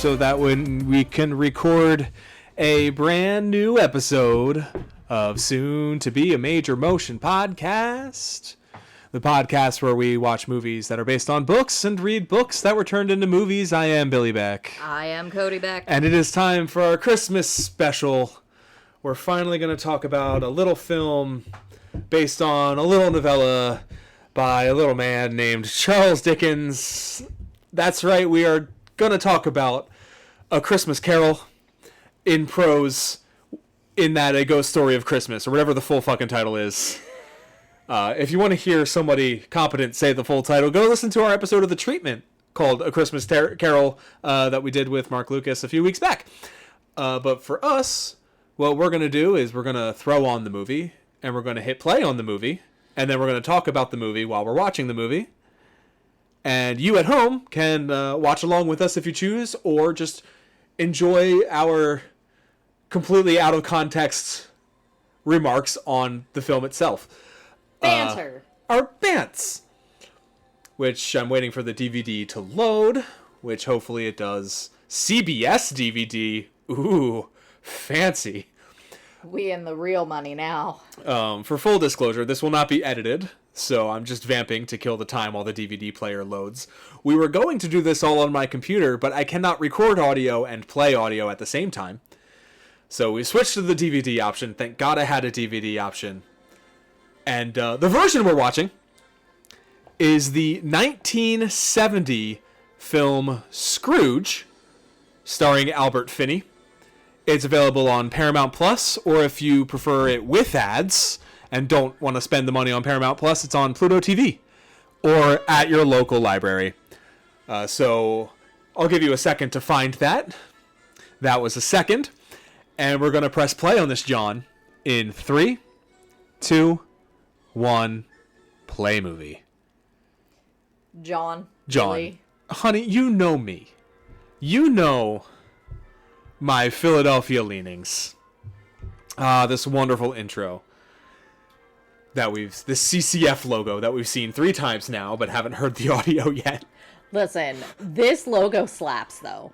so that when we can record a brand new episode of Soon to Be a Major Motion Podcast. The podcast where we watch movies that are based on books and read books that were turned into movies. I am Billy Beck. I am Cody Beck. And it is time for our Christmas special. We're finally going to talk about a little film based on a little novella by a little man named Charles Dickens. That's right, we are going to talk about A Christmas Carol in prose, in that A Ghost Story of Christmas, or whatever the full fucking title is. If you want to hear somebody competent say the full title, go listen to our episode of The Treatment called A Christmas Carol that we did with Mark Lucas a few weeks back. But for us, what we're going to do is we're going to throw on the movie, and we're going to hit play on the movie, and then we're going to talk about the movie while we're watching the movie. And you at home can watch along with us if you choose, or just enjoy our completely out of context remarks on the film itself. Banter. Our bants. Which I'm waiting for the DVD to load, which hopefully it does. CBS DVD. Ooh, fancy. We in the real money now. For full disclosure, this will not be edited, so I'm just vamping to kill the time while the DVD player loads. We were going to do this all on my computer, but I cannot record audio and play audio at the same time. So we switched to the DVD option. Thank God I had a DVD option. And the version we're watching is the 1970 film Scrooge, starring Albert Finney. It's available on Paramount Plus, or if you prefer it with ads and don't want to spend the money on Paramount Plus, it's on Pluto TV or at your local library. So I'll give you a second to find that. That was a second. And we're going to press play on this, John, in 3, 2, 1, play movie. John. Really? Honey, you know me. You know my Philadelphia leanings. This wonderful intro that this CCF logo that we've seen 3 times now, but haven't heard the audio yet. Listen, this logo slaps, though.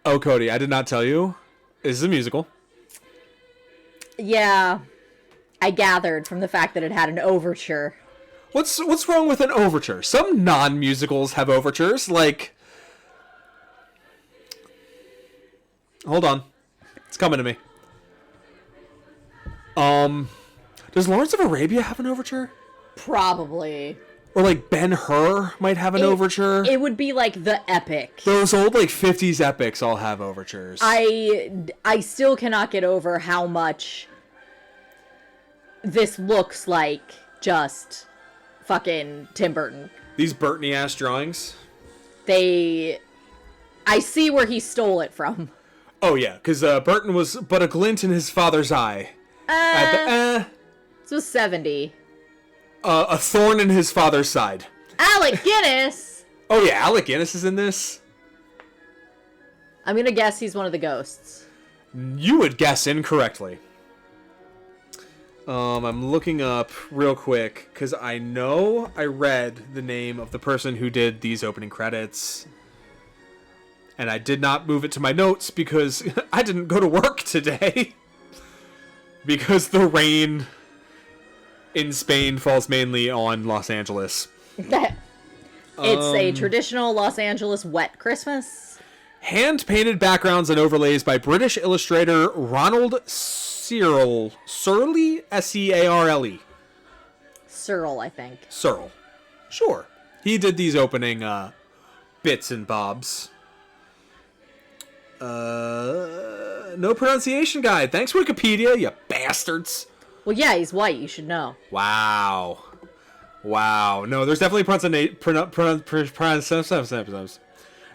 Oh, Cody, I did not tell you. This is a musical. Yeah, I gathered from the fact that it had an overture. What's wrong with an overture? Some non-musicals have overtures, like... Hold on. It's coming to me. Does Lawrence of Arabia have an overture? Probably. Or like Ben-Hur might have an overture? It would be like the epic. Those old like 50s epics all have overtures. I still cannot get over how much this looks like just fucking Tim Burton. These Burton-y ass drawings? I see where he stole it from. Oh yeah, because Burton was but a glint in his father's eye. This was 70. A thorn in his father's side. Alec Guinness! Oh yeah, Alec Guinness is in this? I'm gonna guess he's one of the ghosts. You would guess incorrectly. I'm looking up real quick, because I know I read the name of the person who did these opening credits. And I did not move it to my notes, because I didn't go to work today. Because the rain in Spain falls mainly on Los Angeles. It's a traditional Los Angeles wet Christmas. Hand-painted backgrounds and overlays by British illustrator Ronald Searle. Searle? S-E-A-R-L-E. Searle, I think. Searle. Sure. He did these opening bits and bobs. No pronunciation guide. Thanks, Wikipedia, you bastards. Well, yeah, he's white. You should know. Wow. No, there's definitely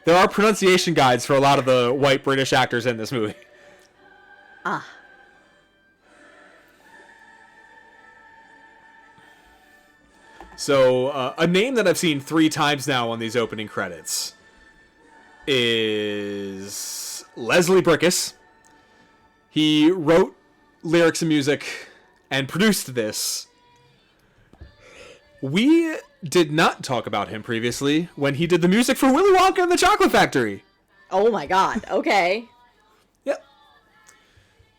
there are pronunciation guides for a lot of the white British actors in this movie. So, a name that I've seen 3 times now on these opening credits is Leslie Bricusse. He wrote lyrics and music and produced this. We did not talk about him previously when he did the music for Willy Wonka and the Chocolate Factory. Oh my god. Okay. Yep.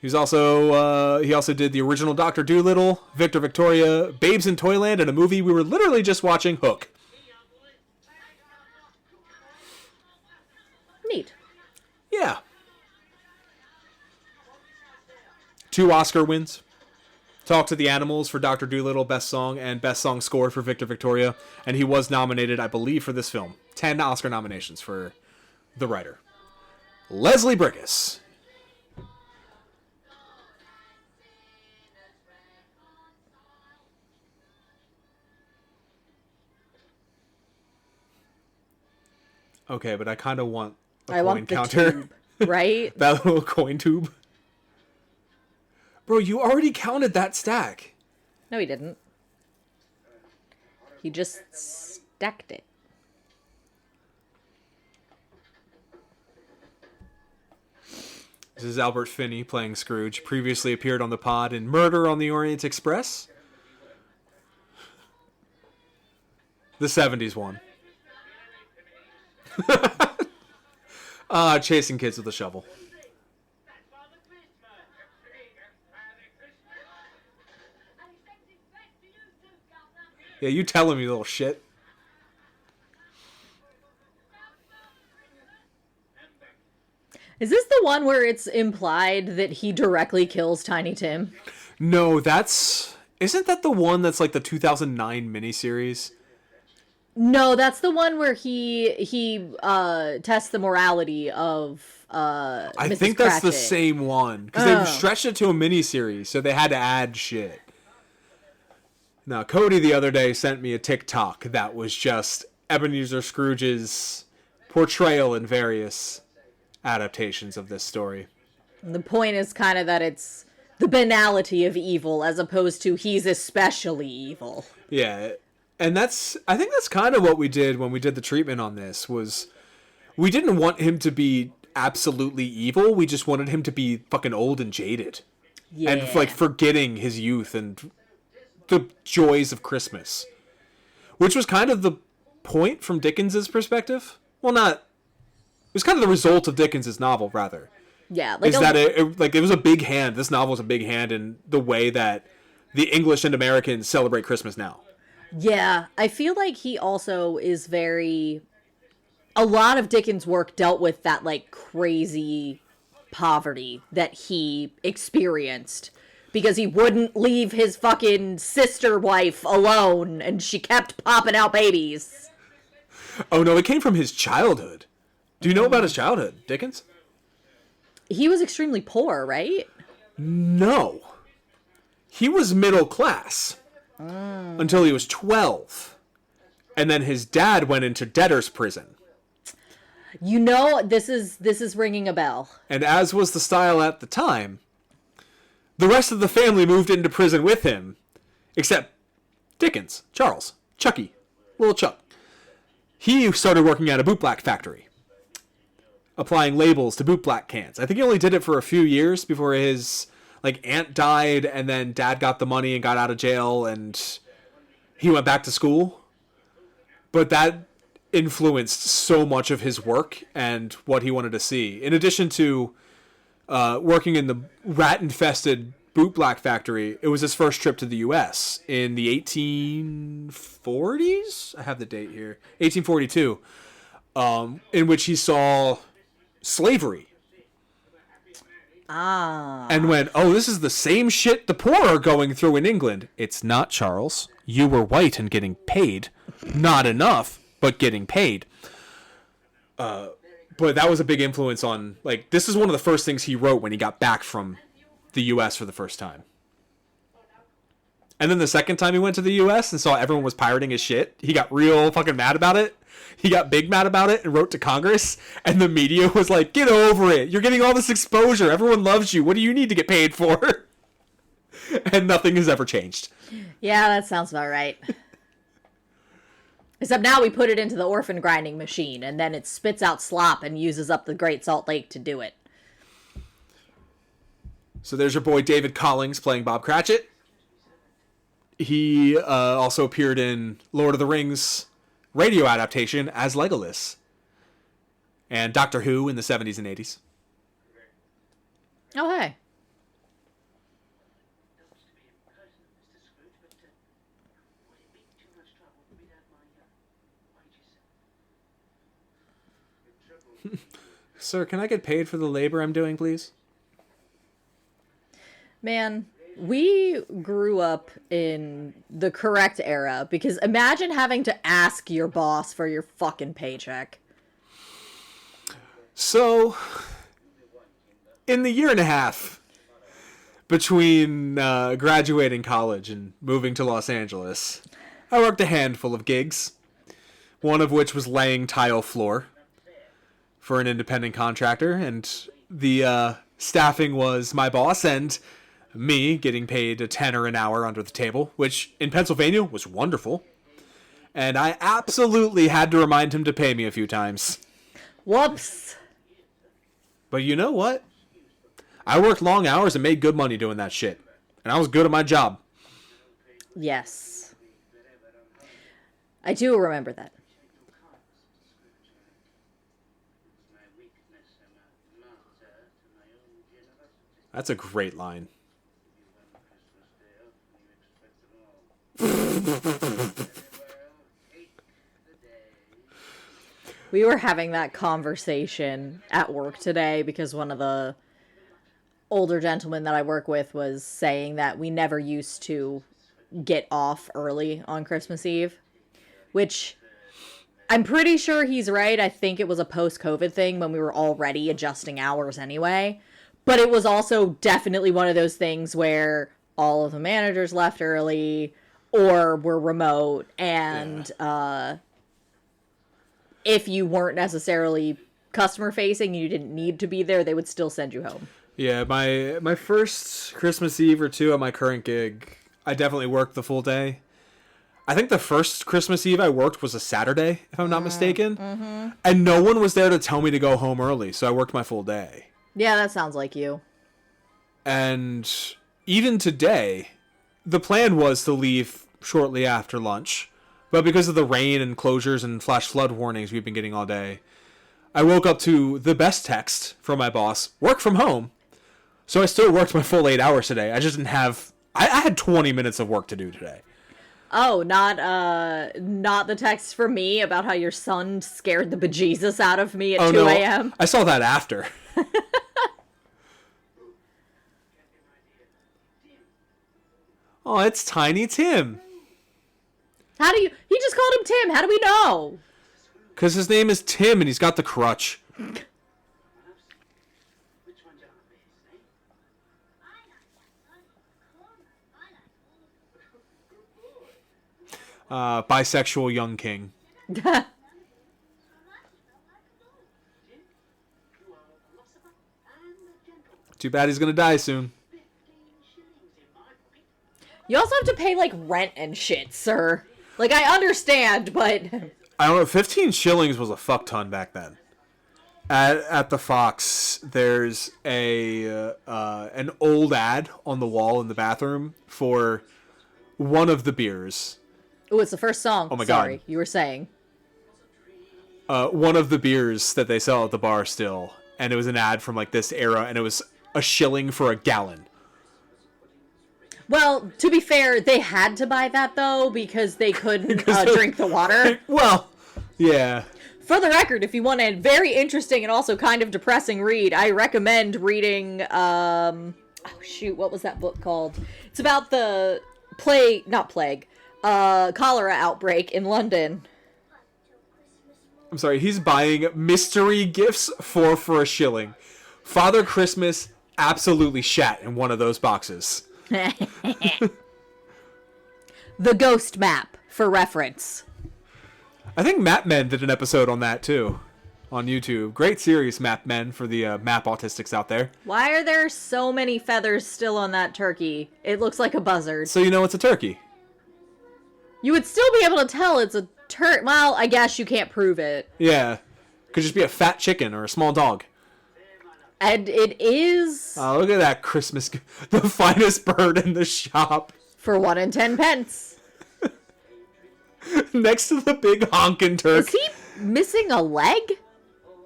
He also did the original Dr. Dolittle, Victor Victoria, Babes in Toyland, and a movie we were literally just watching, Hook. Neat. Yeah. 2 Oscar wins. Talk to the Animals for Dr. Dolittle, Best Song, and Best Song Score for Victor Victoria. And he was nominated, I believe, for this film. 10 Oscar nominations for the writer. Leslie Bricusse. Okay, but I kind of want a coin counter. Tube, right? That little coin tube. Bro, you already counted that stack. No, he didn't. He just stacked it. This is Albert Finney playing Scrooge. Previously appeared on the pod in Murder on the Orient Express. The 70s one. Chasing kids with a shovel. Yeah, you tell him, you little shit. Is this the one where it's implied that he directly kills Tiny Tim? No, isn't that the one that's like the 2009 miniseries? No, that's the one where he tests the morality of I Mrs. think that's the Cratchit. same one because they stretched it to a miniseries, so they had to add shit. Now, Cody the other day sent me a TikTok that was just Ebenezer Scrooge's portrayal in various adaptations of this story. The point is kind of that it's the banality of evil as opposed to he's especially evil. Yeah, and I think that's kind of what we did when we did the treatment on this, was we didn't want him to be absolutely evil, we just wanted him to be fucking old and jaded. Yeah. And like forgetting his youth and the joys of Christmas. Which was kind of the point from Dickens's perspective. Well, it was kind of the result of Dickens's novel, rather. Yeah. It was a big hand. This novel was a big hand in the way that the English and Americans celebrate Christmas now. Yeah. I feel like he also is a lot of Dickens' work dealt with that, like, crazy poverty that he experienced. Because he wouldn't leave his fucking sister wife alone, and she kept popping out babies. Oh, no, it came from his childhood. Do you know about his childhood, Dickens? He was extremely poor, right? No. He was middle class until he was 12. And then his dad went into debtor's prison. You know, this is ringing a bell. And as was the style at the time, the rest of the family moved into prison with him, except Dickens, Charles, Chucky, little Chuck. He started working at a bootblack factory, applying labels to bootblack cans. I think he only did it for a few years before his aunt died, and then dad got the money and got out of jail, and he went back to school. But that influenced so much of his work and what he wanted to see. In addition to working in the rat-infested bootblack factory, it was his first trip to the U.S. in the 1840s? I have the date here. 1842. In which he saw slavery. And went, oh, this is the same shit the poor are going through in England. It's not, Charles. You were white and getting paid. Not enough, but getting paid. But that was a big influence on, this is one of the first things he wrote when he got back from the U.S. for the first time. And then the second time he went to the U.S. and saw everyone was pirating his shit, he got real fucking mad about it. He got big mad about it and wrote to Congress, and the media was like, get over it. You're getting all this exposure. Everyone loves you. What do you need to get paid for? And nothing has ever changed. Yeah, that sounds about right. Except now we put it into the orphan grinding machine, and then it spits out slop and uses up the Great Salt Lake to do it. So there's your boy David Collings playing Bob Cratchit. He also appeared in Lord of the Rings radio adaptation as Legolas. And Doctor Who in the 70s and 80s. Oh, hey. Sir, can I get paid for the labor I'm doing, please? Man, we grew up in the correct era, because imagine having to ask your boss for your fucking paycheck. So, in the year and a half between graduating college and moving to Los Angeles, I worked a handful of gigs, one of which was laying tile floor for an independent contractor, and the staffing was my boss and me getting paid a tenner an hour under the table, which in Pennsylvania was wonderful. And I absolutely had to remind him to pay me a few times. Whoops. But you know what? I worked long hours and made good money doing that shit. And I was good at my job. Yes. I do remember that. That's a great line. We were having that conversation at work today because one of the older gentlemen that I work with was saying that we never used to get off early on Christmas Eve, which I'm pretty sure he's right. I think it was a post-COVID thing when we were already adjusting hours anyway. But it was also definitely one of those things where all of the managers left early or were remote, and if you weren't necessarily customer facing, you didn't need to be there, they would still send you home. Yeah, my first Christmas Eve or two at my current gig, I definitely worked the full day. I think the first Christmas Eve I worked was a Saturday, if I'm not mistaken. Mm-hmm. And no one was there to tell me to go home early, so I worked my full day. Yeah, that sounds like you. And even today, the plan was to leave shortly after lunch. But because of the rain and closures and flash flood warnings we've been getting all day, I woke up to the best text from my boss, work from home. So I still worked my full 8 hours today. I just didn't have... I had 20 minutes of work to do today. Oh, not the text from me about how your son scared the bejesus out of me at 2 a.m.? I saw that after. Oh, it's Tiny Tim. How do you... He just called him Tim. How do we know? Because his name is Tim and he's got the crutch. Bisexual young king. Too bad he's gonna die soon. You also have to pay, like, rent and shit, sir. Like, I understand, but... I don't know, 15 shillings was a fuck ton back then. At the Fox, there's an old ad on the wall in the bathroom for one of the beers. Oh, it's the first song. Oh my Sorry, God. you were saying. One of the beers that they sell at the bar still. And it was an ad from, like, this era, and it was a shilling for a gallon. Well, to be fair, they had to buy that, though, because they couldn't drink the water. Well, yeah. For the record, if you want a very interesting and also kind of depressing read, I recommend reading, oh shoot, what was that book called? It's about the cholera outbreak in London. I'm sorry, he's buying mystery gifts for a shilling. Father Christmas absolutely shat in one of those boxes. The Ghost Map, for reference. I think Map Men did an episode on that, too. On YouTube. Great series, Map Men, for the map autistics out there. Why are there so many feathers still on that turkey? It looks like a buzzard. So you know it's a turkey. You would still be able to tell it's a well, I guess you can't prove it. Yeah. Could just be a fat chicken or a small dog. And it is... Oh, look at that Christmas... The finest bird in the shop. For 1 and 10 pence. Next to the big honkin' Turk. Is he missing a leg?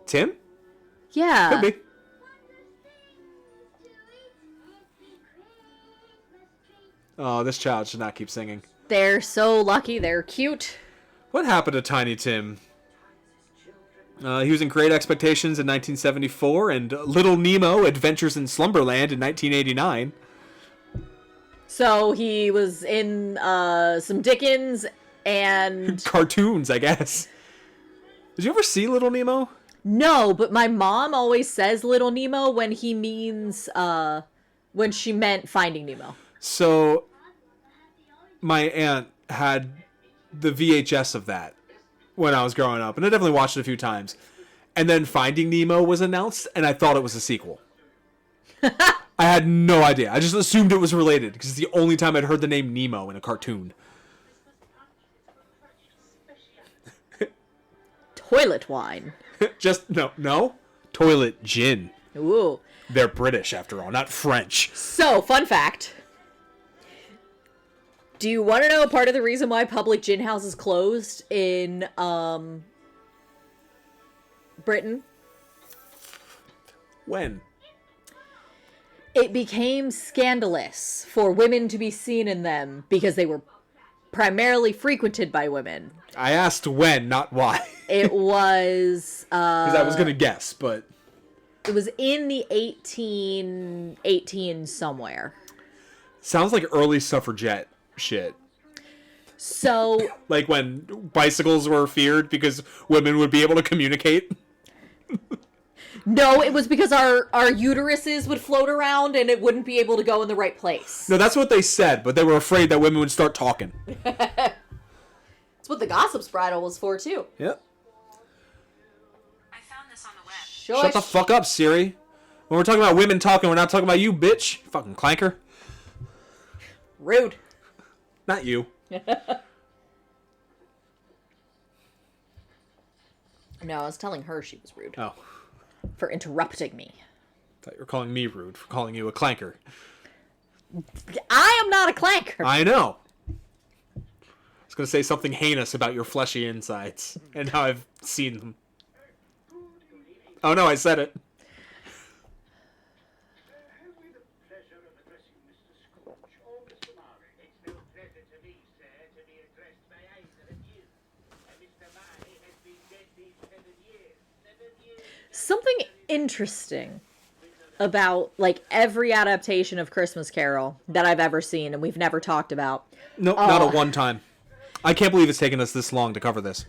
Tim? Yeah. Could be. Oh, this child should not keep singing. They're so lucky. They're cute. What happened to Tiny Tim? He was in Great Expectations in 1974 and Little Nemo Adventures in Slumberland in 1989. So he was in some Dickens and... Cartoons, I guess. Did you ever see Little Nemo? No, but my mom always says Little Nemo when he means... when she meant Finding Nemo. So, my aunt had the VHS of that when I was growing up, and I definitely watched it a few times. And then Finding Nemo was announced, and I thought it was a sequel. I had no idea. I just assumed it was related, because it's the only time I'd heard the name Nemo in a cartoon. Toilet wine. No. Toilet gin. Ooh. They're British, after all, not French. So, fun fact. Do you want to know part of the reason why public gin houses closed in Britain? When? It became scandalous for women to be seen in them because they were primarily frequented by women. I asked when, not why. It was... Because I was going to guess, but... It was in the 1818 somewhere. Sounds like early suffragette shit. So... Like when bicycles were feared because women would be able to communicate? No, it was because our uteruses would float around and it wouldn't be able to go in the right place. No, that's what they said, but they were afraid that women would start talking. That's what the gossip bridle was for, too. Yep. I found this on the web. Shut the fuck up, Siri. When we're talking about women talking, we're not talking about you, bitch. Fucking clanker. Rude. Not you. No, I was telling her she was rude. Oh. For interrupting me. Thought you were calling me rude for calling you a clanker. I am not a clanker. I know. I was going to say something heinous about your fleshy insides and how I've seen them. Oh no, I said it. With the pleasure of addressing Mr. Scrooge or Mr. Marley. It's no pleasure to me, sir, to be addressed by either of you. Mr. Marley has been dead these 7 years. 7 years. Something interesting about, like, every adaptation of Christmas Carol that I've ever seen and we've never talked about. No, not at one time. I can't believe it's taken us this long to cover this.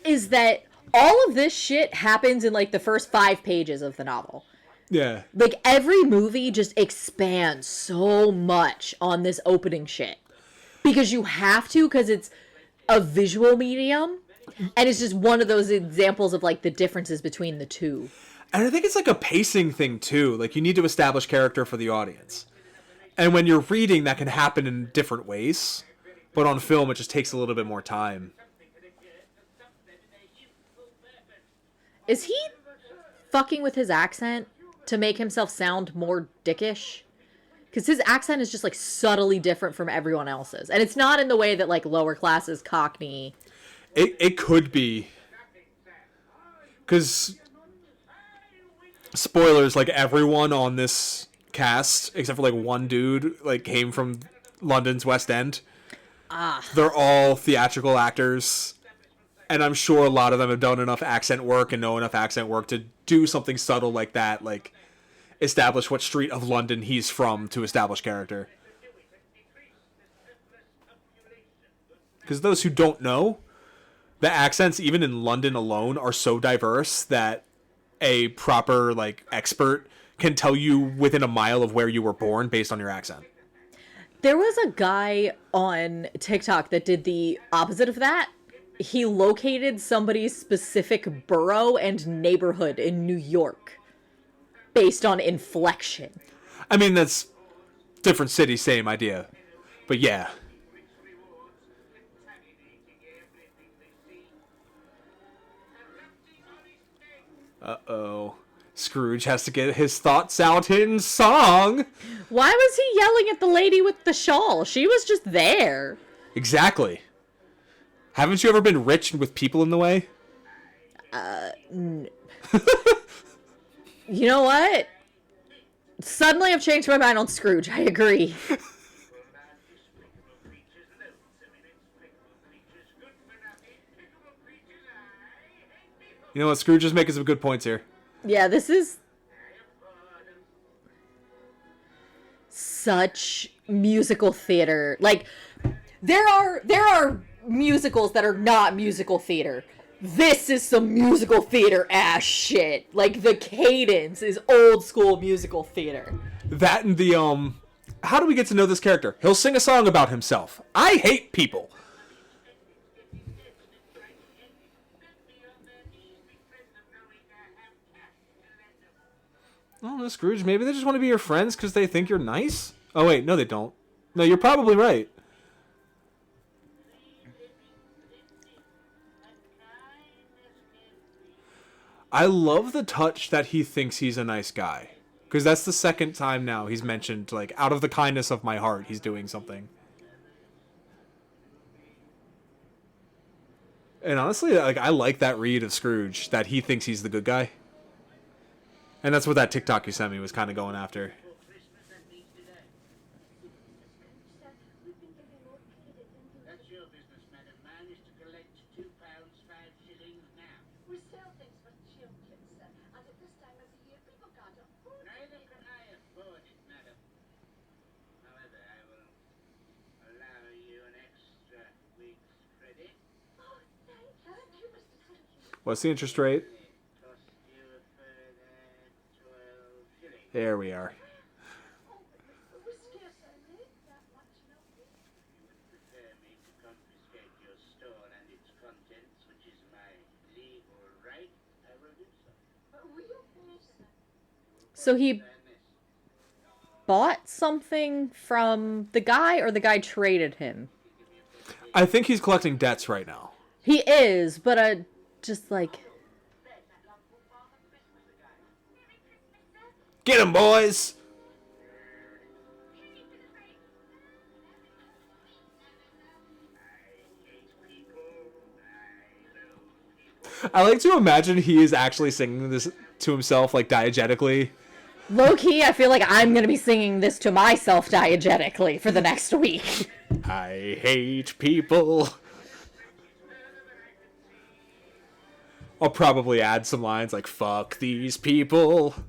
Is that all of this shit happens in, like, the first 5 pages of the novel. Yeah. Like, every movie just expands so much on this opening shit. Because you have to, because it's a visual medium. And it's just one of those examples of, like, the differences between the two. And I think it's like a pacing thing, too. Like, you need to establish character for the audience. And when you're reading, that can happen in different ways. But on film, it just takes a little bit more time. Is he fucking with his accent to make himself sound more dickish? Because his accent is just, like, subtly different from everyone else's. And it's not in the way that, like, lower classes Cockney. It could be. Because, spoilers, like, everyone on this cast, except for, like, one dude, like, came from London's West End. They're all theatrical actors. And I'm sure a lot of them have done enough accent work and know enough accent work to do something subtle like that, like establish what street of London he's from to establish character. Because those who don't know, the accents, even in London alone, are so diverse that a proper, like, expert can tell you within a mile of where you were born based on your accent. There was a guy on TikTok that did the opposite of that. He located somebody's specific borough and neighborhood in New York based on inflection. I mean, that's different city, same idea. But yeah. Uh-oh. Scrooge has to get his thoughts out in song. Why was he yelling at the lady with the shawl? She was just there. Exactly. Haven't you ever been rich and with people in the way? You know what? Suddenly I've changed my mind on Scrooge. I agree. You know what? Scrooge is making some good points here. Yeah, this is such musical theater. Like, there are musicals that are not musical theater. This is some musical theater ass shit. Like, the cadence is old school musical theater. That and the, how do we get to know this character? He'll sing a song about himself. I hate people. I don't know, Scrooge. Maybe they just want to be your friends because they think you're nice? Oh, wait. No, they don't. No, you're probably right. I love the touch that he thinks he's a nice guy. Because that's the second time now he's mentioned, like, out of the kindness of my heart, he's doing something. And honestly, like, I like that read of Scrooge, that he thinks he's the good guy. And that's what that TikTok you sent me was kind of going after. That's your business, madam. Mine is to collect £2, 5 shillings now. We sell things for children, sir. And at this time of the year, people can't afford Neither can I afford it, madam. However, I will allow you an extra week's credit. Oh, thank you, Mr. Scrooge. What's the interest rate? Cost you a further 12 shillings. There we are. Oh, we scarcely make that much, you know. You would prefer me to confiscate your store and its contents, which is my legal right, I will do so. We don't know, sir. So he And this. bought something from the guy, or the guy traded him? I think he's collecting debts right now. He is, but just like... Get him, boys! I like to imagine he is actually singing this to himself, like, diegetically. Low-key, I feel like I'm gonna be singing this to myself diegetically for the next week. I hate people. I'll probably add some lines like, fuck these people. And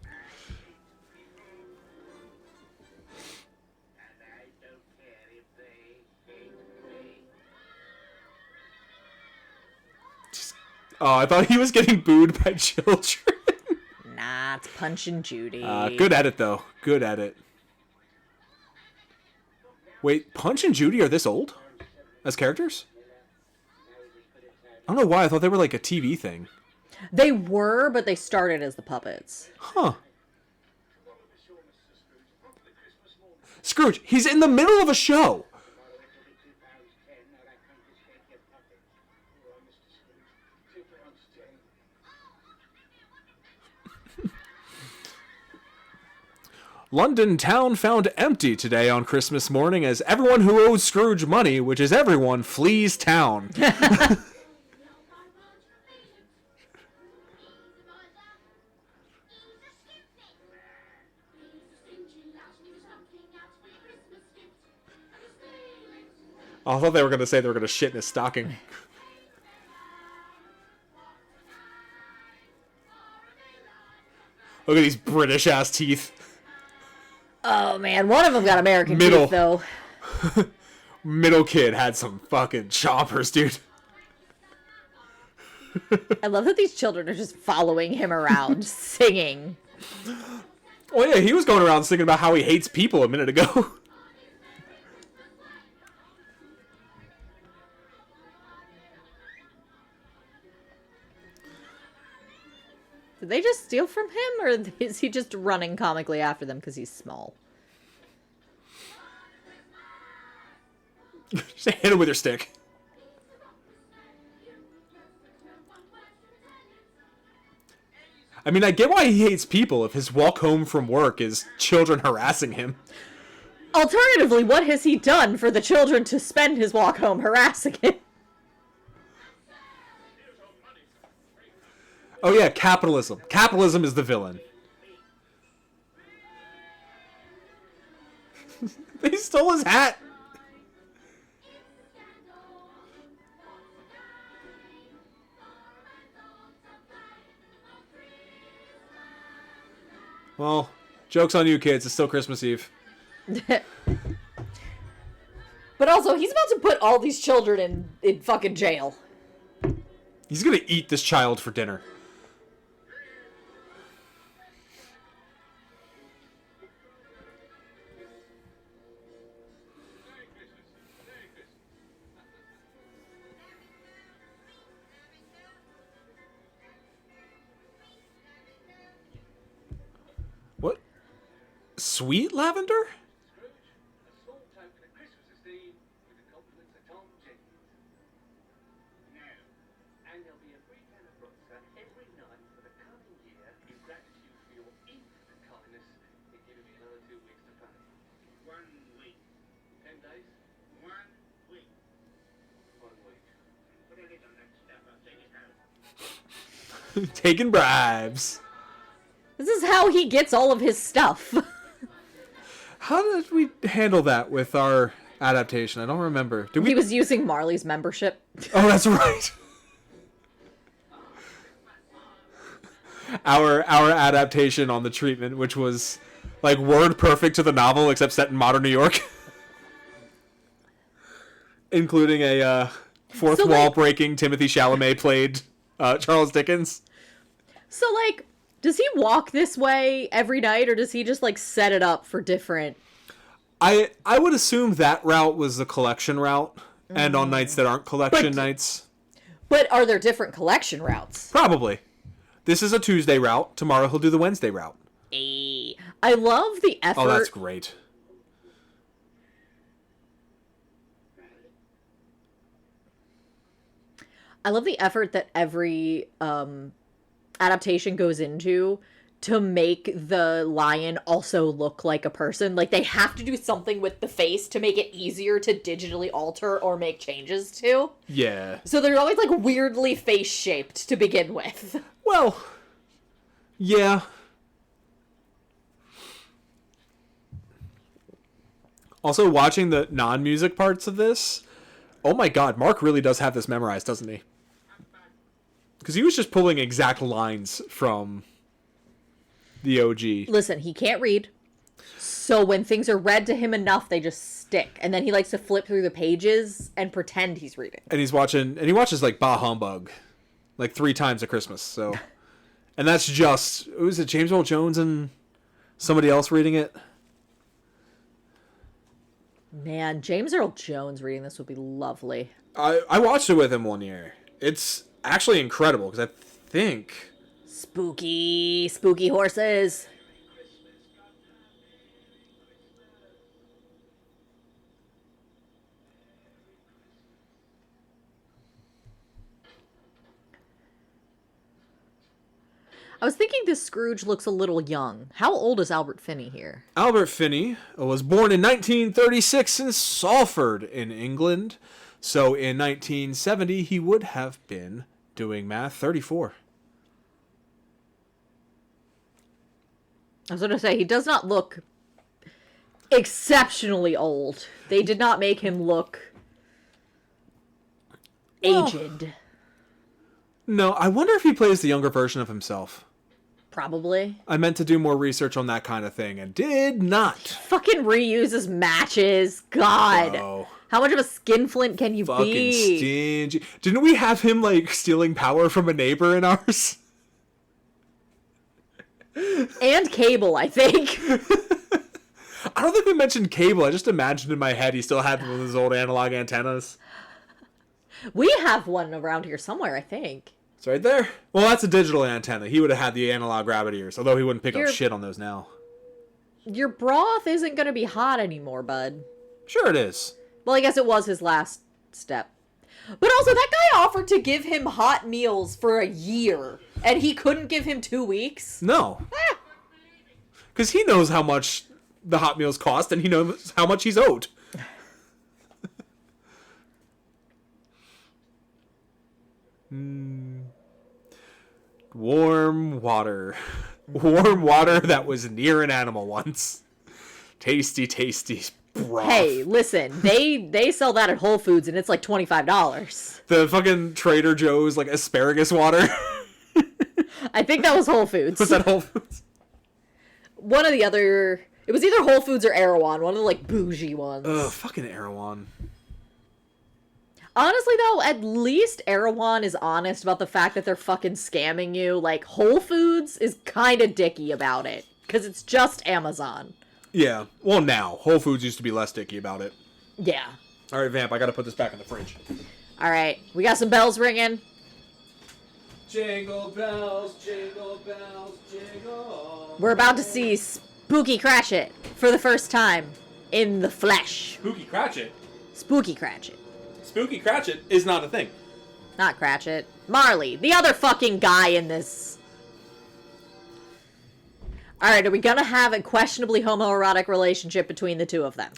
I don't care if they hate me. Oh, I thought he was getting booed by children. Nah, it's Punch and Judy. Good edit, though. Good edit. Wait, Punch and Judy are this old? As characters? I don't know why. I thought they were like a TV thing. They were, but they started as the puppets. Huh. Scrooge, he's in the middle of a show. London town found empty today on Christmas morning as everyone who owes Scrooge money, which is everyone, flees town. I thought they were going to say they were going to shit in his stocking. Look at these British ass teeth. Oh man, one of them got American Middle. teeth though. Middle kid had some fucking choppers, dude. I love that these children are just following him around, singing. Oh yeah, he was going around singing about how he hates people a minute ago. Did they just steal from him, or is he just running comically after them because he's small? Just hit him with your stick. I mean, I get why he hates people if his walk home from work is children harassing him. Alternatively, what has he done for the children to spend his walk home harassing him? Oh yeah, capitalism. Capitalism is the villain. He stole his hat. Well, joke's on you kids. It's still Christmas Eve. But also, he's about to put all these children in fucking jail. He's gonna eat this child for dinner. What? Sweet lavender? A small token of Christmas esteem with the compliments of Tom Jenkins. Now, and there'll be a free can of Roxa every night for the coming year in gratitude for your infinite kindness in giving me another 2 weeks to pay. 1 week. 10 days? 1 week. 1 week. Put a lid on that stuff, I'll take it home. Taking bribes. This is how he gets all of his stuff. How did we handle that with our adaptation? I don't remember. Did we? He was using Marley's membership. Oh, that's right. Our adaptation on the treatment, which was like word perfect to the novel, except set in modern New York, including a fourth wall breaking Timothy Chalamet played Charles Dickens. So, like, does he walk this way every night, or does he just, like, set it up for different... I would assume that route was the collection route, and on nights that aren't collection nights. But are there different collection routes? Probably. This is a Tuesday route. Tomorrow he'll do the Wednesday route. I love the effort... Oh, that's great. I love the effort that every adaptation goes into to make the lion also look like a person. Like, they have to do something with the face to make it easier to digitally alter or make changes to. Yeah. So they're always, like, weirdly face-shaped to begin with. Well, yeah. Also, watching the non-music parts of this, oh my god, Mark really does have this memorized, doesn't he? Because he was just pulling exact lines from the OG. Listen, he can't read. So when things are read to him enough, they just stick. And then he likes to flip through the pages and pretend he's reading. And he watches like Bah Humbug like 3 times at Christmas. So, and that's just, was it James Earl Jones and somebody else reading it? Man, James Earl Jones reading this would be lovely. I watched it with him one year. It's actually incredible because I think... Spooky horses. I was thinking this Scrooge looks a little young. How old is Albert Finney here? Albert Finney was born in 1936 in Salford in England. So in 1970, he would have been, doing math, 34. I was going to say, he does not look exceptionally old. They did not make him look aged. No, I wonder if he plays the younger version of himself. Probably. I meant to do more research on that kind of thing and did not. Fucking reuses matches. God. Bro. How much of a skinflint can you Fucking be? stingy. Didn't we have him, like, stealing power from a neighbor in ours? And Cable, I think. I don't think we mentioned Cable. I just imagined in my head he still had one of those old analog antennas. We have one around here somewhere, I think. It's right there. Well, that's a digital antenna. He would have had the analog rabbit ears, although he wouldn't pick up shit on those now. Your broth isn't going to be hot anymore, bud. Sure it is. Well, I guess it was his last step. But also, that guy offered to give him hot meals for a year. And he couldn't give him 2 weeks? No. Because he knows how much the hot meals cost, and he knows how much he's owed. Warm water. Warm water that was near an animal once. Tasty, tasty broth. Hey, listen, they sell that at Whole Foods, and it's like $25. The fucking Trader Joe's, like, asparagus water. I think that was Whole Foods. Was that Whole Foods? One of the other... It was either Whole Foods or Erewhon, one of the, like, bougie ones. Ugh, fucking Erewhon. Honestly, though, at least Erewhon is honest about the fact that they're fucking scamming you. Like, Whole Foods is kind of dicky about it, because it's just Amazon. Yeah. Well, now. Whole Foods used to be less dicky about it. Yeah. All right, Vamp, I gotta put this back in the fridge. All right, we got some bells ringing. Jingle bells, jingle bells, jingle. We're about to see Spooky Cratchit for the first time in the flesh. Spooky Cratchit? Spooky Cratchit. Spooky Cratchit is not a thing. Not Cratchit. Marley, the other fucking guy in this. Alright, are we gonna have a questionably homoerotic relationship between the two of them?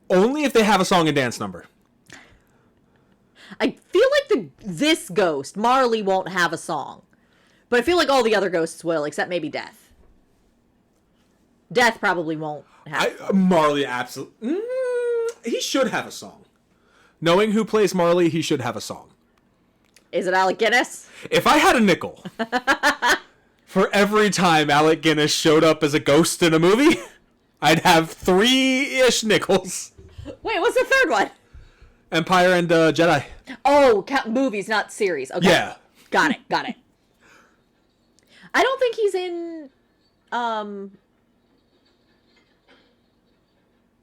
Only if they have a song and dance number. I feel like this ghost, Marley, won't have a song. But I feel like all the other ghosts will, except maybe Death. Death probably won't have Marley absolutely... he should have a song. Knowing who plays Marley, he should have a song. Is it Alec Guinness? If I had a nickel for every time Alec Guinness showed up as a ghost in a movie, I'd have 3-ish nickels. Wait, what's the third one? Empire and Jedi. Oh, movies, not series. Okay. Yeah. Got it. I don't think he's in,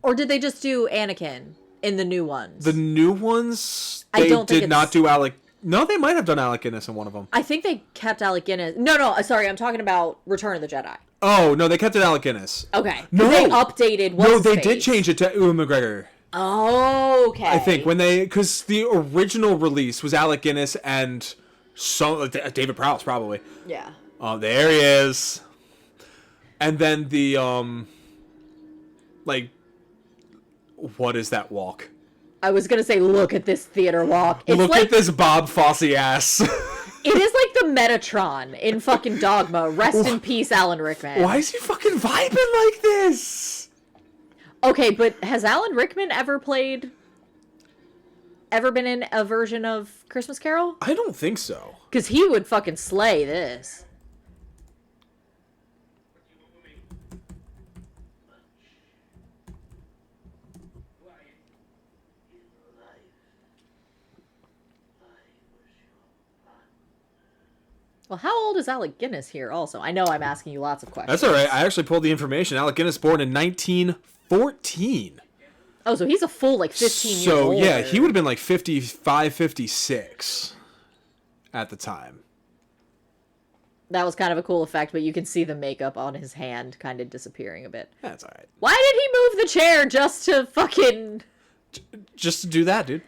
or did they just do Anakin in the new ones? The new ones, I they don't think did not do Alec... No, they might have done Alec Guinness in one of them. I think they kept Alec Guinness. No, sorry, I'm talking about Return of the Jedi. Oh, no, they kept it Alec Guinness. Okay. No. They updated what's No, they his did face. change it to Ewan McGregor. Oh, okay. I think when they... Because the original release was Alec Guinness and David Prowse, probably. Yeah. Oh, there he is. And then the, like... What is that walk? I was gonna say, look at this theater walk. It's Look like, at this Bob Fosse ass. It is like the Metatron in fucking Dogma. Rest in peace, Alan Rickman. Why is he fucking vibing like this? Okay, but has Alan Rickman ever been in a version of Christmas Carol? I don't think so. Because he would fucking slay this. Well, how old is Alec Guinness here also? I know I'm asking you lots of questions. That's all right. I actually pulled the information. Alec Guinness born in 1914. Oh, so he's a full, like, 15 years So, older. yeah, he would have been like 55, 56 at the time. That was kind of a cool effect, but you can see the makeup on his hand kind of disappearing a bit. That's all right. Why did he move the chair just to fucking... Just to do that, dude.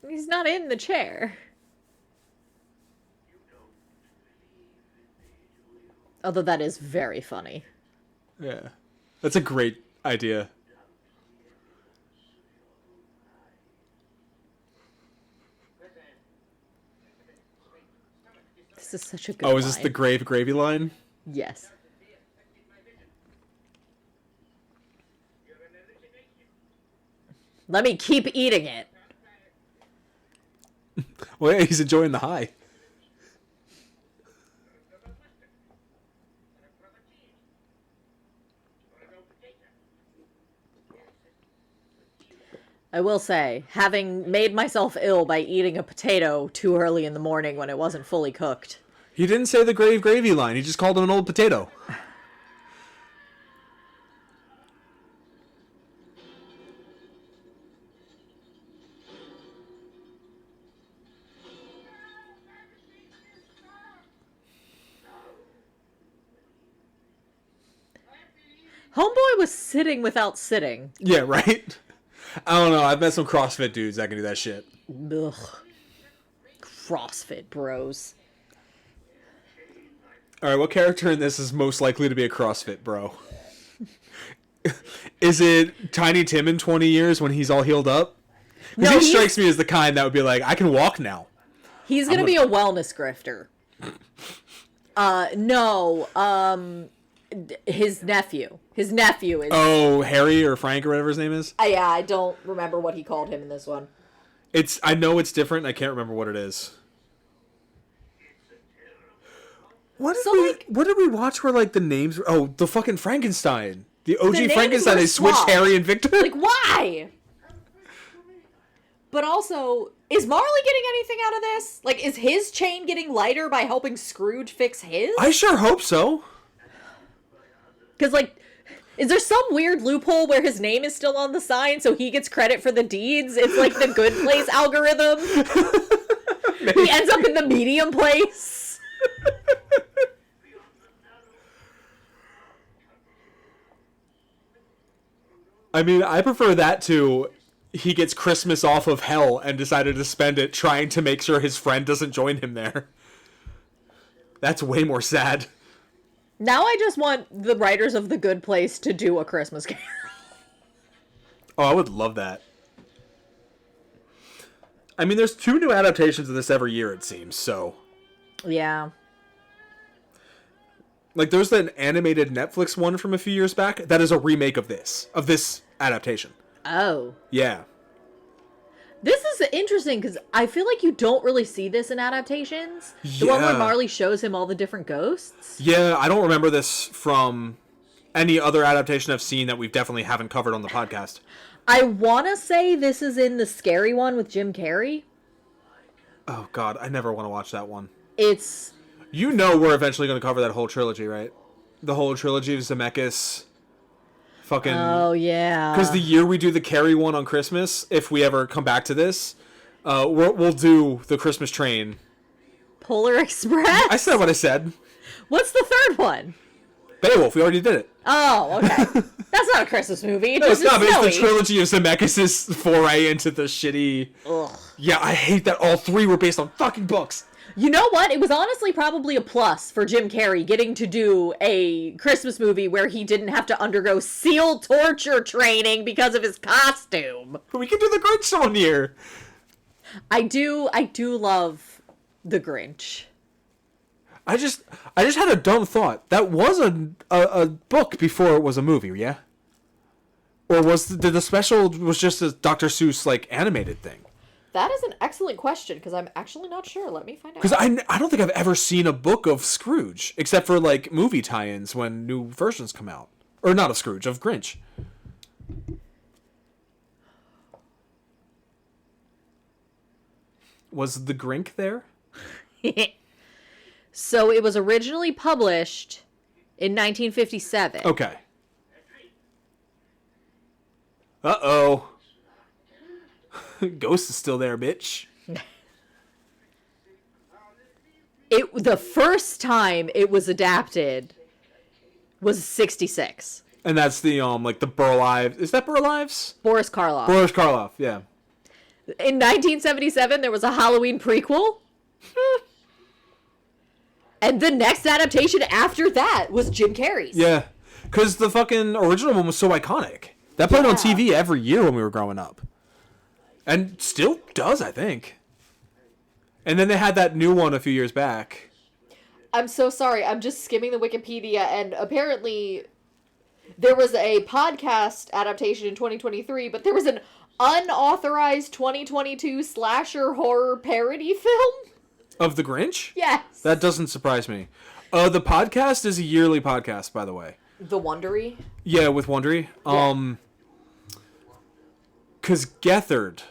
He's not in the chair. Although that is very funny. Yeah. That's a great idea. This is such a good Oh, is this line. the gravy line? Yes. Let me keep eating it. Well, yeah, he's enjoying the high. I will say, having made myself ill by eating a potato too early in the morning when it wasn't fully cooked. He didn't say the gravy line. He just called him an old potato. Homeboy was sitting without sitting. Yeah, right? I don't know. I've met some CrossFit dudes that can do that shit. Ugh. CrossFit bros. All right, what character in this is most likely to be a CrossFit bro? Is it Tiny Tim in 20 years when he's all healed up? Because No, he strikes me as the kind that would be like, I can walk now. He's gonna be a wellness grifter. No, his nephew. His nephew is. Oh, Harry or Frank or whatever his name is? Yeah, I don't remember what he called him in this one. I know it's different. I can't remember what it is. What did we watch where like the names were? Oh, the fucking Frankenstein. The OG names Frankenstein. were They switched swapped. Harry and Victor. Like, why? But also, is Marley getting anything out of this? Like, is his chain getting lighter by helping Scrooge fix his? I sure hope so. Because, like, is there some weird loophole where his name is still on the sign so he gets credit for the deeds? It's like the good place algorithm. He ends up in the medium place. I mean, I prefer that to he gets Christmas off of hell and decided to spend it trying to make sure his friend doesn't join him there. That's way more sad. Now I just want the writers of The Good Place to do a Christmas Carol. Oh, I would love that. I mean, there's 2 new adaptations of this every year, it seems, so... Yeah. Like, there's an animated Netflix one from a few years back that is a remake of this adaptation. Oh. Yeah. This is interesting because I feel like you don't really see this in adaptations. The one where Yeah. Marley shows him all the different ghosts. Yeah, I don't remember this from any other adaptation I've seen that we definitely haven't covered on the podcast. I want to say this is in the scary one with Jim Carrey. Oh, God, I never want to watch that one. It's... You know we're eventually going to cover that whole trilogy, right? The whole trilogy of Zemeckis. Fucking... Oh, yeah. Because the year we do the Carrie one on Christmas, if we ever come back to this, we'll do the Christmas Train. Polar Express? I said what I said. What's the third one? Beowulf, we already did it. Oh, okay. That's not a Christmas movie. No, it's not, but snowy. it's the trilogy of Zemeckis' foray into the shitty... Ugh. Yeah, I hate that all 3 were based on fucking books. You know what? It was honestly probably a plus for Jim Carrey getting to do a Christmas movie where he didn't have to undergo SEAL torture training because of his costume. We can do the Grinch one year. I do love The Grinch. I just had a dumb thought. That was a book before it was a movie, yeah? Or did the special was just a Dr. Seuss like animated thing? That is an excellent question because I'm actually not sure. Let me find out. Because I don't think I've ever seen a book of Scrooge except for like movie tie-ins when new versions come out, or not of Scrooge, of Grinch. Was the Grink there? So it was originally published in 1957. Okay. Uh-oh. Ghost is still there, bitch. The first time it was adapted was 66. And that's the like the Burl Ives. Is that Burl Ives? Boris Karloff. Boris Karloff, yeah. In 1977, there was a Halloween prequel. And the next adaptation after that was Jim Carrey's. Yeah. Because the fucking original one was so iconic. That played on TV every year when we were growing up. And still does, I think. And then they had that new one a few years back. I'm so sorry. I'm just skimming the Wikipedia, and apparently there was a podcast adaptation in 2023, but there was an unauthorized 2022 slasher horror parody film. Of The Grinch? Yes. That doesn't surprise me. The podcast is a yearly podcast, by the way. The Wondery? Yeah, with Wondery. Because Gethard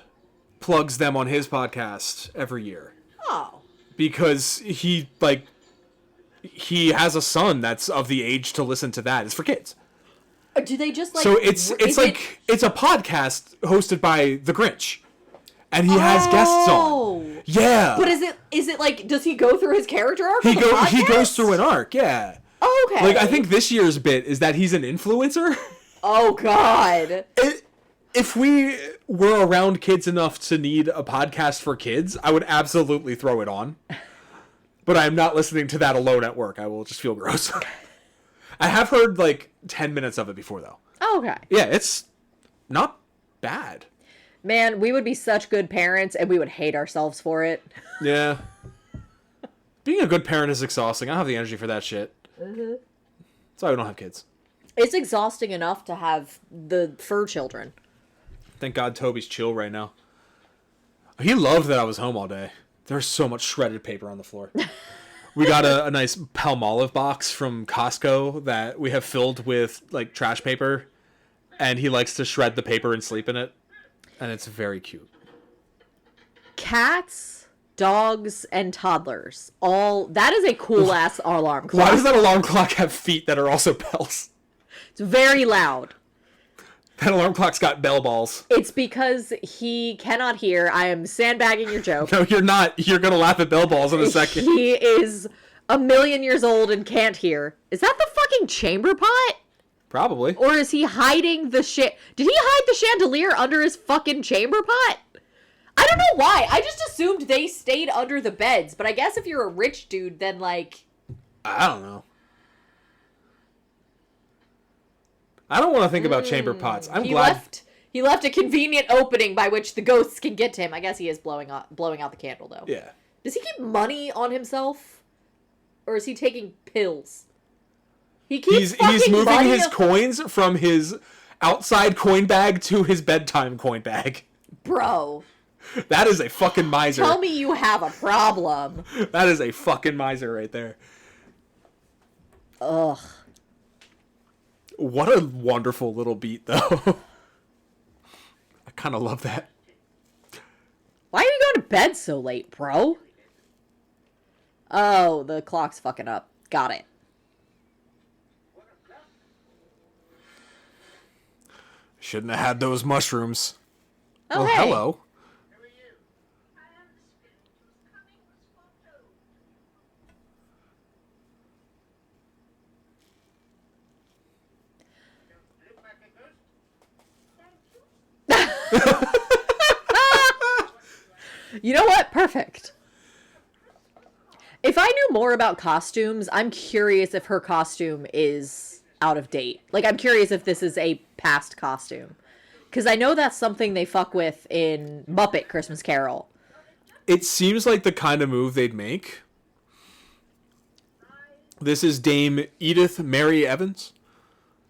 plugs them on his podcast every year. Oh. Because he has a son that's of the age to listen to that. It's for kids. Do they just like... So it's a podcast hosted by The Grinch. And he has guests on. Yeah. But is it like, does he go through his character arc? He goes through an arc, yeah. Oh, okay. Like, I think this year's bit is that he's an influencer. Oh, God. If we we're around kids enough to need a podcast for kids, I would absolutely throw it on. But I'm not listening to that alone at work. I will just feel gross. I have heard like 10 minutes of it before, though. Oh, okay. Yeah, it's not bad. Man, we would be such good parents, and we would hate ourselves for it. Yeah. Being a good parent is exhausting. I don't have the energy for that shit. Mm-hmm. That's why we don't have kids. It's exhausting enough to have the fur children. Thank God Toby's chill right now. He loved that I was home all day. There's so much shredded paper on the floor. We got a nice Palmolive box from Costco that we have filled with like trash paper, and he likes to shred the paper and sleep in it, and it's very cute. Cats, dogs, and toddlers. That is a cool ass alarm clock. Why does that alarm clock have feet that are also bells? It's very loud. That alarm clock's got bell balls. It's because he cannot hear. I am sandbagging your joke. No, you're not. You're going to laugh at bell balls in a second. He is 1,000,000 years old and can't hear. Is that the fucking chamber pot? Probably. Or is he hiding the shit? Did he hide the chandelier under his fucking chamber pot? I don't know why. I just assumed they stayed under the beds. But I guess if you're a rich dude, then like... I don't know. I don't want to think about chamber pots. I'm glad. He left a convenient opening by which the ghosts can get to him. I guess he is blowing out the candle, though. Yeah. Does he keep money on himself? Or is he taking pills? He's moving his coins from his outside coin bag to his bedtime coin bag. Bro. That is a fucking miser. Tell me you have a problem. That is a fucking miser right there. Ugh. What a wonderful little beat, though. I kind of love that. Why are you going to bed so late, bro? Oh, the clock's fucking up. Got it. Shouldn't have had those mushrooms. Oh, hey. Hello. You know what? Perfect. If I knew more about costumes, I'm curious if her costume is out of date. Like, I'm curious if this is a past costume. Because I know that's something they fuck with in Muppet Christmas Carol. It seems like the kind of move they'd make. This is Dame Edith Mary Evans,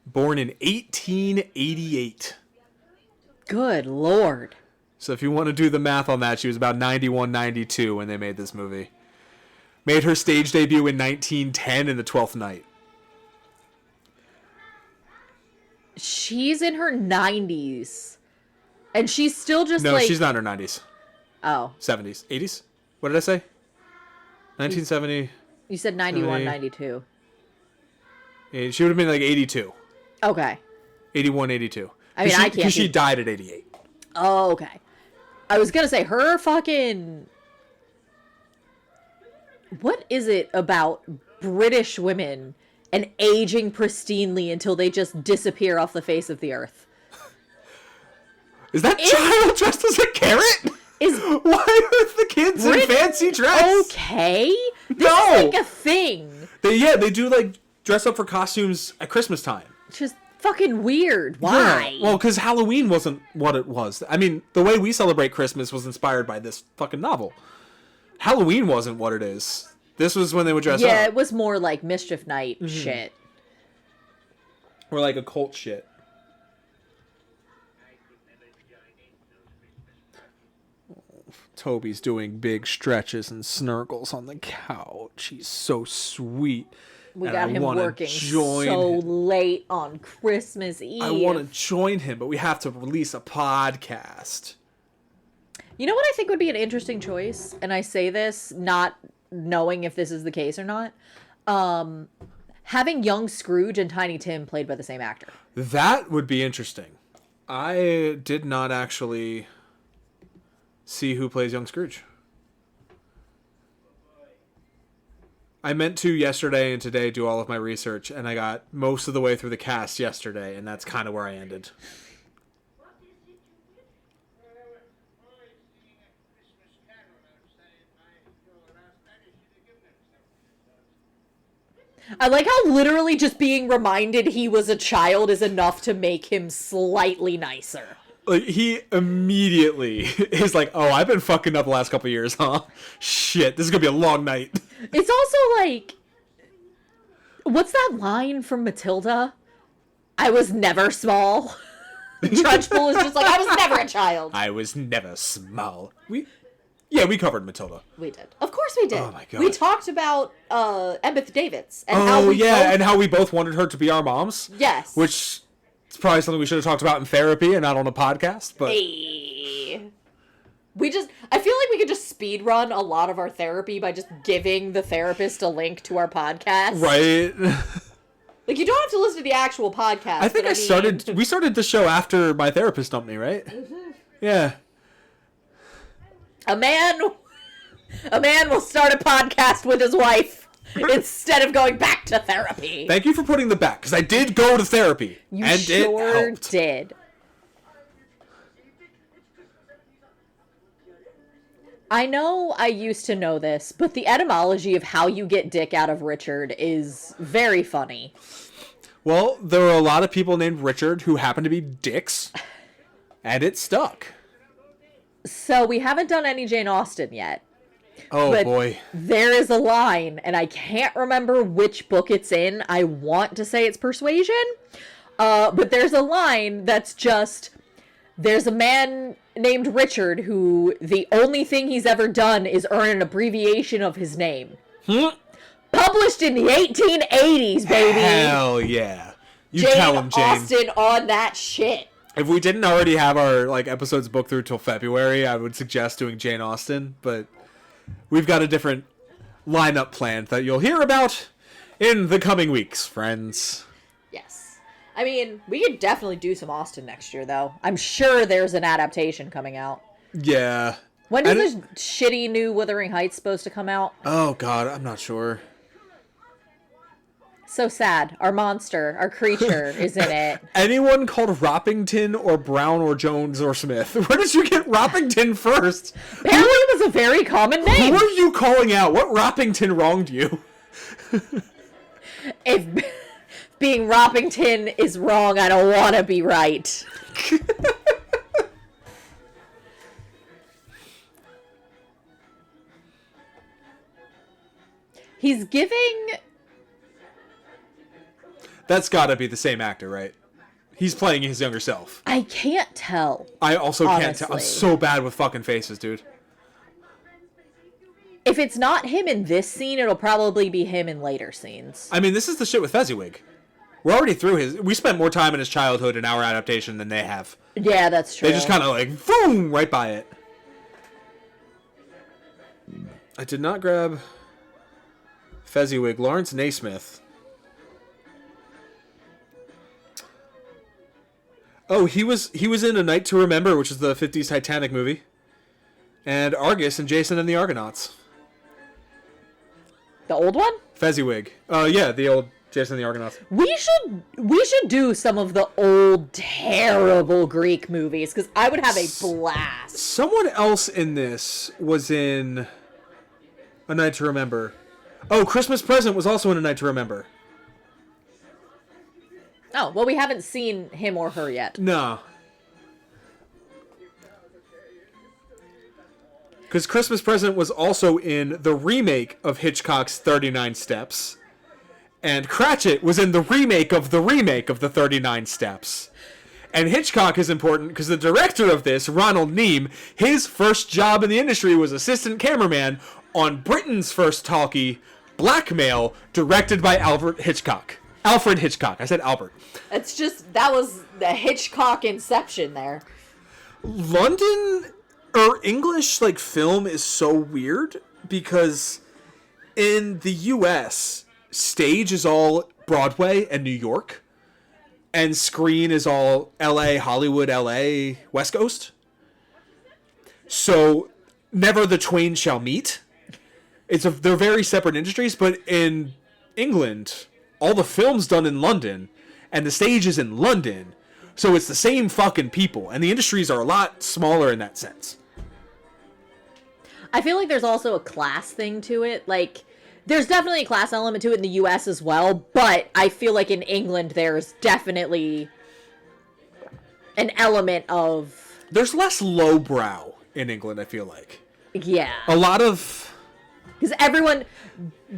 born in 1888. Good lord. So if you want to do the math on that, she was about 91, 92 when they made this movie. Made her stage debut in 1910 in The Twelfth Night. She's in her 90s. And she's still just No, she's not in her 90s. Oh. 70s. 80s? What did I say? 1970. You said 91, 92. She would have been like 82. Okay. 81, 82. I mean, I can't... Because she died at 88. Oh, okay. I was gonna say, her fucking... What is it about British women and aging pristinely until they just disappear off the face of the earth? Is that child dressed as a carrot? Why are the kids in fancy dress? Okay. This is like a thing. They do like dress up for costumes at Christmas time. It's just fucking weird. Why? Yeah. Well, because Halloween wasn't what it was. I mean, the way we celebrate Christmas was inspired by this fucking novel. Halloween wasn't what it is. This was when they would dress up. Yeah, it was more like Mischief Night shit. Or like occult shit. Toby's doing big stretches and snurgles on the couch. He's so sweet. We got him working so late on Christmas Eve. I want to join him, but we have to release a podcast. You know what I think would be an interesting choice? And I say this not knowing if this is the case or not. Having young Scrooge and Tiny Tim played by the same actor. That would be interesting. I did not actually see who plays young Scrooge. I meant to yesterday and today do all of my research, and I got most of the way through the cast yesterday, and that's kind of where I ended. I like how literally just being reminded he was a child is enough to make him slightly nicer. Like, he immediately is like, oh, I've been fucking up the last couple of years, huh? Shit, this is gonna be a long night. It's also like, what's that line from Matilda? I was never small. Trunchbull is just like, I was never a child. I was never small. We covered Matilda. We did. Of course we did. Oh my God. We talked about Emmett Davids. And how we and how we both wanted her to be our moms. Yes. Which is probably something we should have talked about in therapy and not on a podcast. But Hey. I feel like we could just speed run a lot of our therapy by just giving the therapist a link to our podcast. Right. Like, you don't have to listen to the actual podcast. I think we started the show after my therapist dumped me, right? Mm-hmm. Yeah. A man will start a podcast with his wife instead of going back to therapy. Thank you for putting the back, because I did go to therapy. You and sure it helped. did. I know I used to know this, but the etymology of how you get dick out of Richard is very funny. Well, there were a lot of people named Richard who happened to be dicks, and it stuck. So we haven't done any Jane Austen yet. Oh, but boy. There is a line, and I can't remember which book it's in. I want to say it's Persuasion. But there's a line that's just, there's a man named Richard who the only thing he's ever done is earn an abbreviation of his name. Published in the 1880s, baby. Hell yeah. You Jane tell him, Jane. Austen on that shit. If we didn't already have our episodes booked through till February, I would suggest doing Jane Austen, but we've got a different lineup planned that you'll hear about in the coming weeks, friends. Yes. I mean, we could definitely do some Austen next year, though. I'm sure there's an adaptation coming out. Yeah. When is this shitty new Wuthering Heights supposed to come out? Oh, God, I'm not sure. So sad. Our monster, our creature is in it. Anyone called Roppington or Brown or Jones or Smith? Where did you get Roppington first? Apparently it was a very common name. Who are you calling out? What Roppington wronged you? If being Roppington is wrong, I don't want to be right. He's giving... That's gotta be the same actor, right? He's playing his younger self. I can't tell. I also can't tell. I'm Honestly. so bad with fucking faces, dude. If it's not him in this scene, it'll probably be him in later scenes. I mean, this is the shit with Fezziwig. We're already through his... We spent more time in his childhood in our adaptation than they have. Yeah, that's true. They just kind of boom, right by it. I did not grab Fezziwig. Lawrence Naismith. Oh, he was in A Night to Remember, which is the 50s Titanic movie. And Argus and Jason and the Argonauts. The old one? Fezziwig. Yeah, the old Jason and the Argonauts. We should do some of the old terrible Greek movies because I would have a blast. Someone else in this was in A Night to Remember. Oh, Christmas Present was also in A Night to Remember. Oh, well, we haven't seen him or her yet. No. Because Christmas Present was also in the remake of Hitchcock's 39 Steps. And Cratchit was in the remake of the 39 Steps. And Hitchcock is important because the director of this, Ronald Neame, his first job in the industry was assistant cameraman on Britain's first talkie, Blackmail, directed by Alfred Hitchcock. I said Albert. It's just, that was the Hitchcock inception there. London or English film is so weird because in the US, stage is all Broadway and New York, and screen is all LA, Hollywood, LA, West Coast. So never the twain shall meet. They're very separate industries, but in England, all the film's done in London, and the stage is in London, so it's the same fucking people, and the industries are a lot smaller in that sense. I feel like there's also a class thing to it. There's definitely a class element to it in the U.S. as well, but I feel like in England there's definitely an element of... There's less lowbrow in England, I feel like. Yeah. A lot of... Because everyone...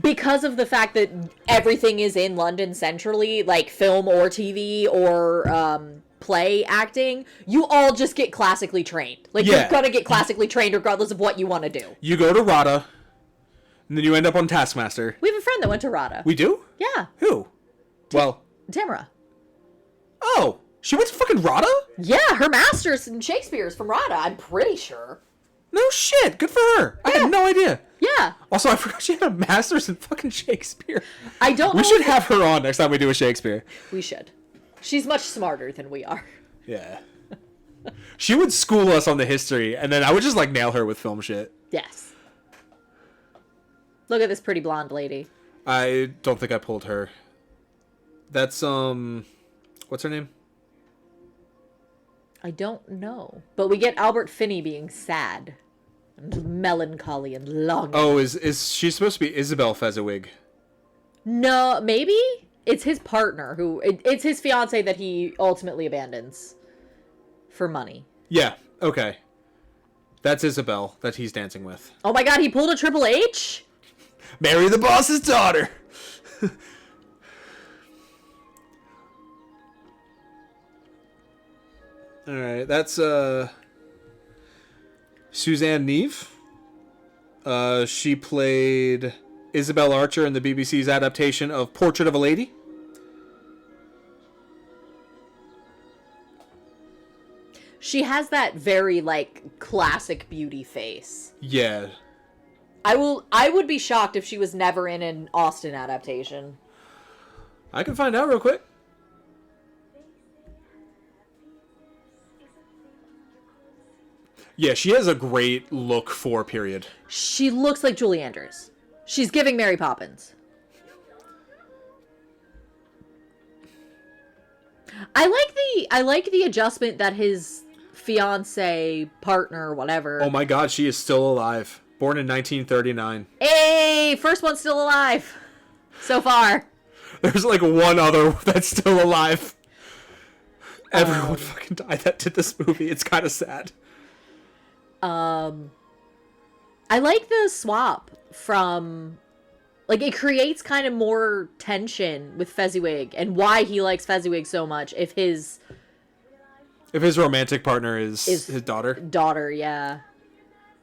Because of the fact that everything is in London centrally, like film or TV or play acting, you all just get classically trained. Like, Yeah. you're gonna get classically trained regardless of what you want to do. You go to RADA, and then you end up on Taskmaster. We have a friend that went to RADA. We do? Yeah. Who? Well... Tamara. Oh! She went to fucking RADA? Yeah, her master's in Shakespeare is from RADA, I'm pretty sure. No shit! Good for her! I Yeah. had no idea. Yeah. Also, I forgot she had a master's in fucking Shakespeare. I don't know. We should have her on next time we do a Shakespeare. We should. She's much smarter than we are. Yeah. She would school us on the history, and then I would just, like, nail her with film shit. Yes. Look at this pretty blonde lady. I don't think I pulled her. That's, what's her name? I don't know. But we get Albert Finney being sad and melancholy and longing. Oh, is she supposed to be Isabel Fezziwig? No, maybe? It's his partner who... It's his fiance that he ultimately abandons for money. Yeah, okay. That's Isabel that he's dancing with. Oh my god, he pulled a Triple H? Marry the boss's daughter! Alright, that's, Suzanne Neve. She played Isabel Archer in the BBC's adaptation of Portrait of a Lady. She has that very, like, classic beauty face. Yeah. I would be shocked if she was never in an Austen adaptation. I can find out real quick. Yeah, she has a great look for period. She looks like Julie Andrews. She's giving Mary Poppins. I like the adjustment that his fiance, partner, whatever. Oh my god, she is still alive. Born in 1939. Hey, first one's still alive. So far. There's like one other that's still alive. Everyone fucking died that did this movie. It's kind of sad. I like the swap from... Like, it creates kind of more tension with Fezziwig and why he likes Fezziwig so much if his romantic partner is his daughter. Daughter, yeah.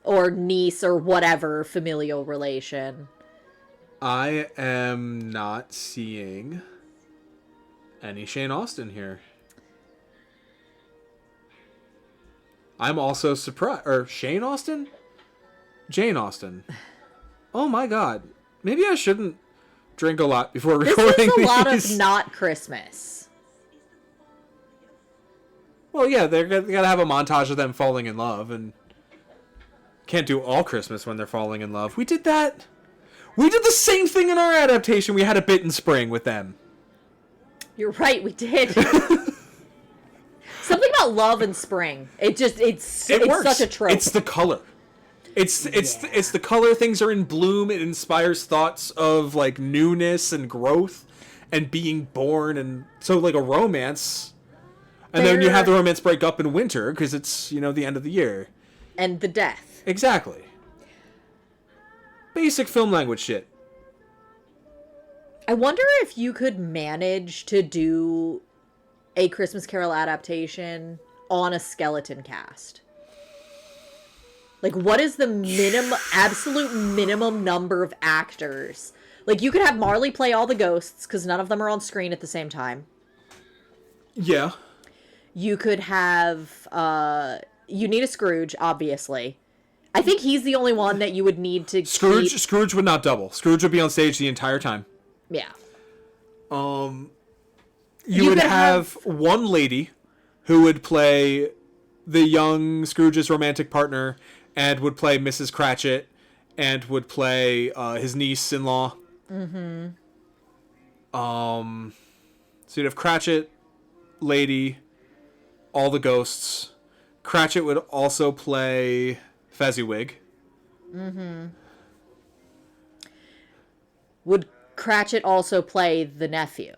Or niece or whatever familial relation. I am not seeing any Shane Austen here. I'm also surprised. Or Shane Austen? Jane Austen. Oh my god. Maybe I shouldn't drink a lot before recording This is a these. lot of not Christmas. Well, yeah, they gotta have a montage of them falling in love, and can't do all Christmas when they're falling in love. We did that. We did the same thing in our adaptation. We had a bit in spring with them. You're right, we did. Something about love and spring. It's works. such a trope. It's the color. It's the color. Things are in bloom. It inspires thoughts of like newness and growth and being born, and so like a romance. And then you have the romance break up in winter because it's, you know, the end of the year. And the death. Exactly. Basic film language shit. I wonder if you could manage to do a Christmas Carol adaptation on a skeleton cast. Like, what is the absolute minimum number of actors? Like, you could have Marley play all the ghosts, because none of them are on screen at the same time. Yeah. You could have, you need a Scrooge, obviously. I think he's the only one that you would need to Scrooge would not double. Scrooge would be on stage the entire time. Yeah. You would have one lady who would play the young Scrooge's romantic partner and would play Mrs. Cratchit and would play his niece-in-law. Mm-hmm. So you'd have Cratchit, lady, all the ghosts. Cratchit would also play Fezziwig. Mm-hmm. Would Cratchit also play the nephew?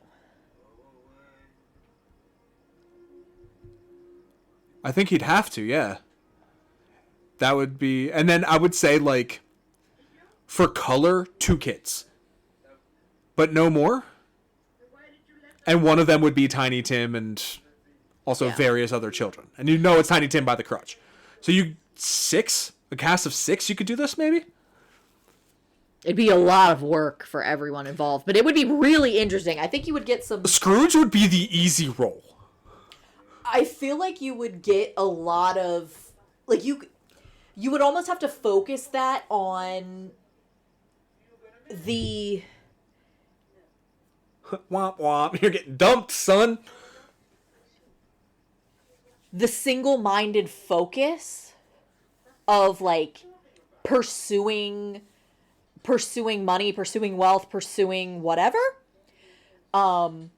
I think he'd have to, yeah. That would be... And then I would say, like, for color, 2 kids. But no more. And one of them would be Tiny Tim and also various other children. And you know it's Tiny Tim by the crutch. So you... 6? A cast of 6 you could do this, maybe? It'd be a lot of work for everyone involved, but it would be really interesting. I think you would get some... Scrooge would be the easy role. I feel like you would get a lot of... Like, you would almost have to focus that on the... Womp womp. You're getting dumped, son. The single-minded focus of, like, pursuing money, pursuing wealth, pursuing whatever. I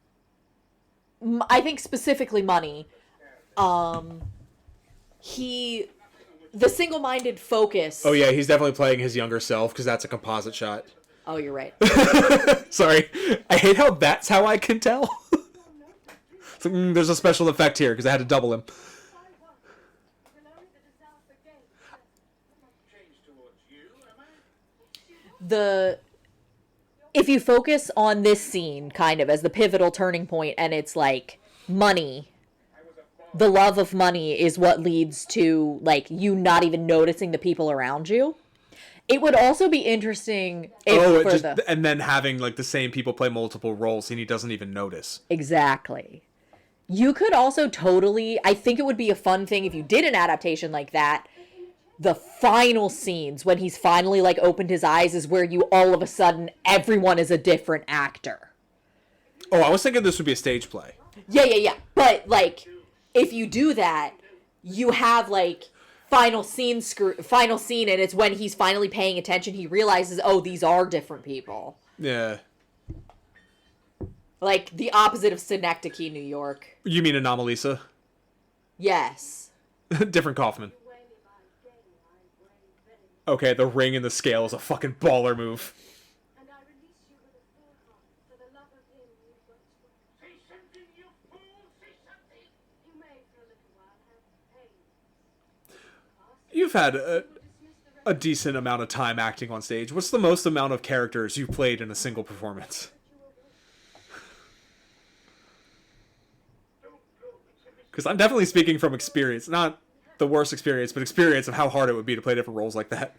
think specifically money. The single-minded focus. Oh yeah, he's definitely playing his younger self because that's a composite shot. Oh, you're right. Sorry, I hate how that's how I can tell. It's like, there's a special effect here because I had to double him. If you focus on this scene kind of as the pivotal turning point, and it's like money, the love of money is what leads to like you not even noticing the people around you. It would also be interesting if and then having like the same people play multiple roles and he doesn't even notice. Exactly. You could also totally, I think it would be a fun thing if you did an adaptation like that. The final scenes when he's finally like opened his eyes is where you all of a sudden everyone is a different actor. Oh, I was thinking this would be a stage play. Yeah. But like if you do that, you have like final scene and it's when he's finally paying attention, he realizes, oh, these are different people. Yeah. Like the opposite of Synecdoche, New York. You mean Anomalisa? Yes. Different Kaufman. Okay, the ring and the scale is a fucking baller move. And I release you with a full heart for the love of him you once were. Say something, you fool! Say something! You may for a little while have pain. You've had a decent amount of time acting on stage. What's the most amount of characters you've played in a single performance? Because I'm definitely speaking from experience. Not the worst experience, but experience of how hard it would be to play different roles like that.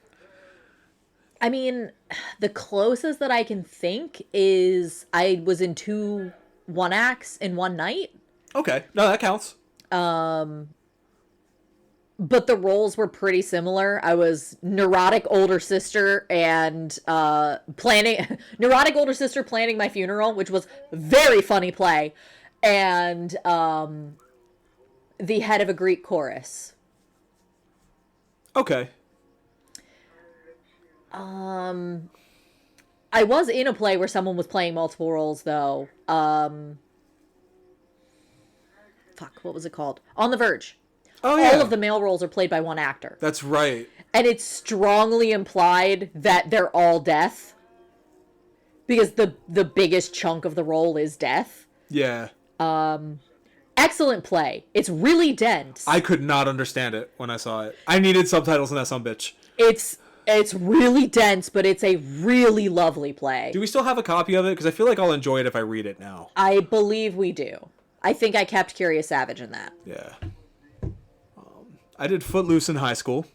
I mean, the closest that I can think is I was in 2 one-acts in one night. Okay. No, that counts. But the roles were pretty similar. I was neurotic older sister and neurotic older sister planning my funeral, which was very funny play, and the head of a Greek chorus. Okay. I was in a play where someone was playing multiple roles, though. What was it called? On the Verge. Oh, yeah. All of the male roles are played by one actor. That's right. And it's strongly implied that they're all death. Because the biggest chunk of the role is death. Yeah. Excellent play. It's really dense. I could not understand it when I saw it. I needed subtitles in that sumbitch. It's really dense, but it's a really lovely play. Do we still have a copy of it? Because I feel like I'll enjoy it if I read it now. I believe we do. I think I kept Curious Savage in that. Yeah. I did Footloose in high school.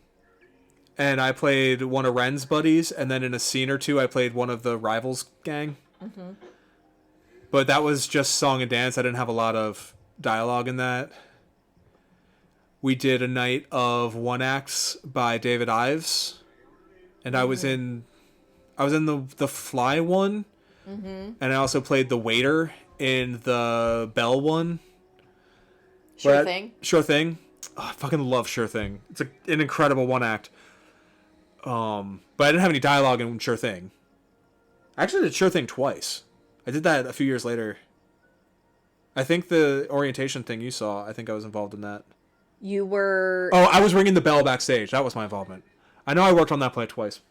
And I played one of Ren's buddies. And then in a scene or two, I played one of the rivals gang. Mm-hmm. But that was just song and dance. I didn't have a lot of dialogue in that. We did a night of one acts by David Ives. And I was in the Fly one. Mm-hmm. And I also played the waiter in the Bell one. Sure Thing. Sure Thing. Oh, I fucking love Sure Thing. It's an incredible one act. But I didn't have any dialogue in Sure Thing. I actually did Sure Thing twice. I did that a few years later. I think the orientation thing you saw, I think I was involved in that. You were... Oh, I was ringing the bell backstage. That was my involvement. I know I worked on that play twice.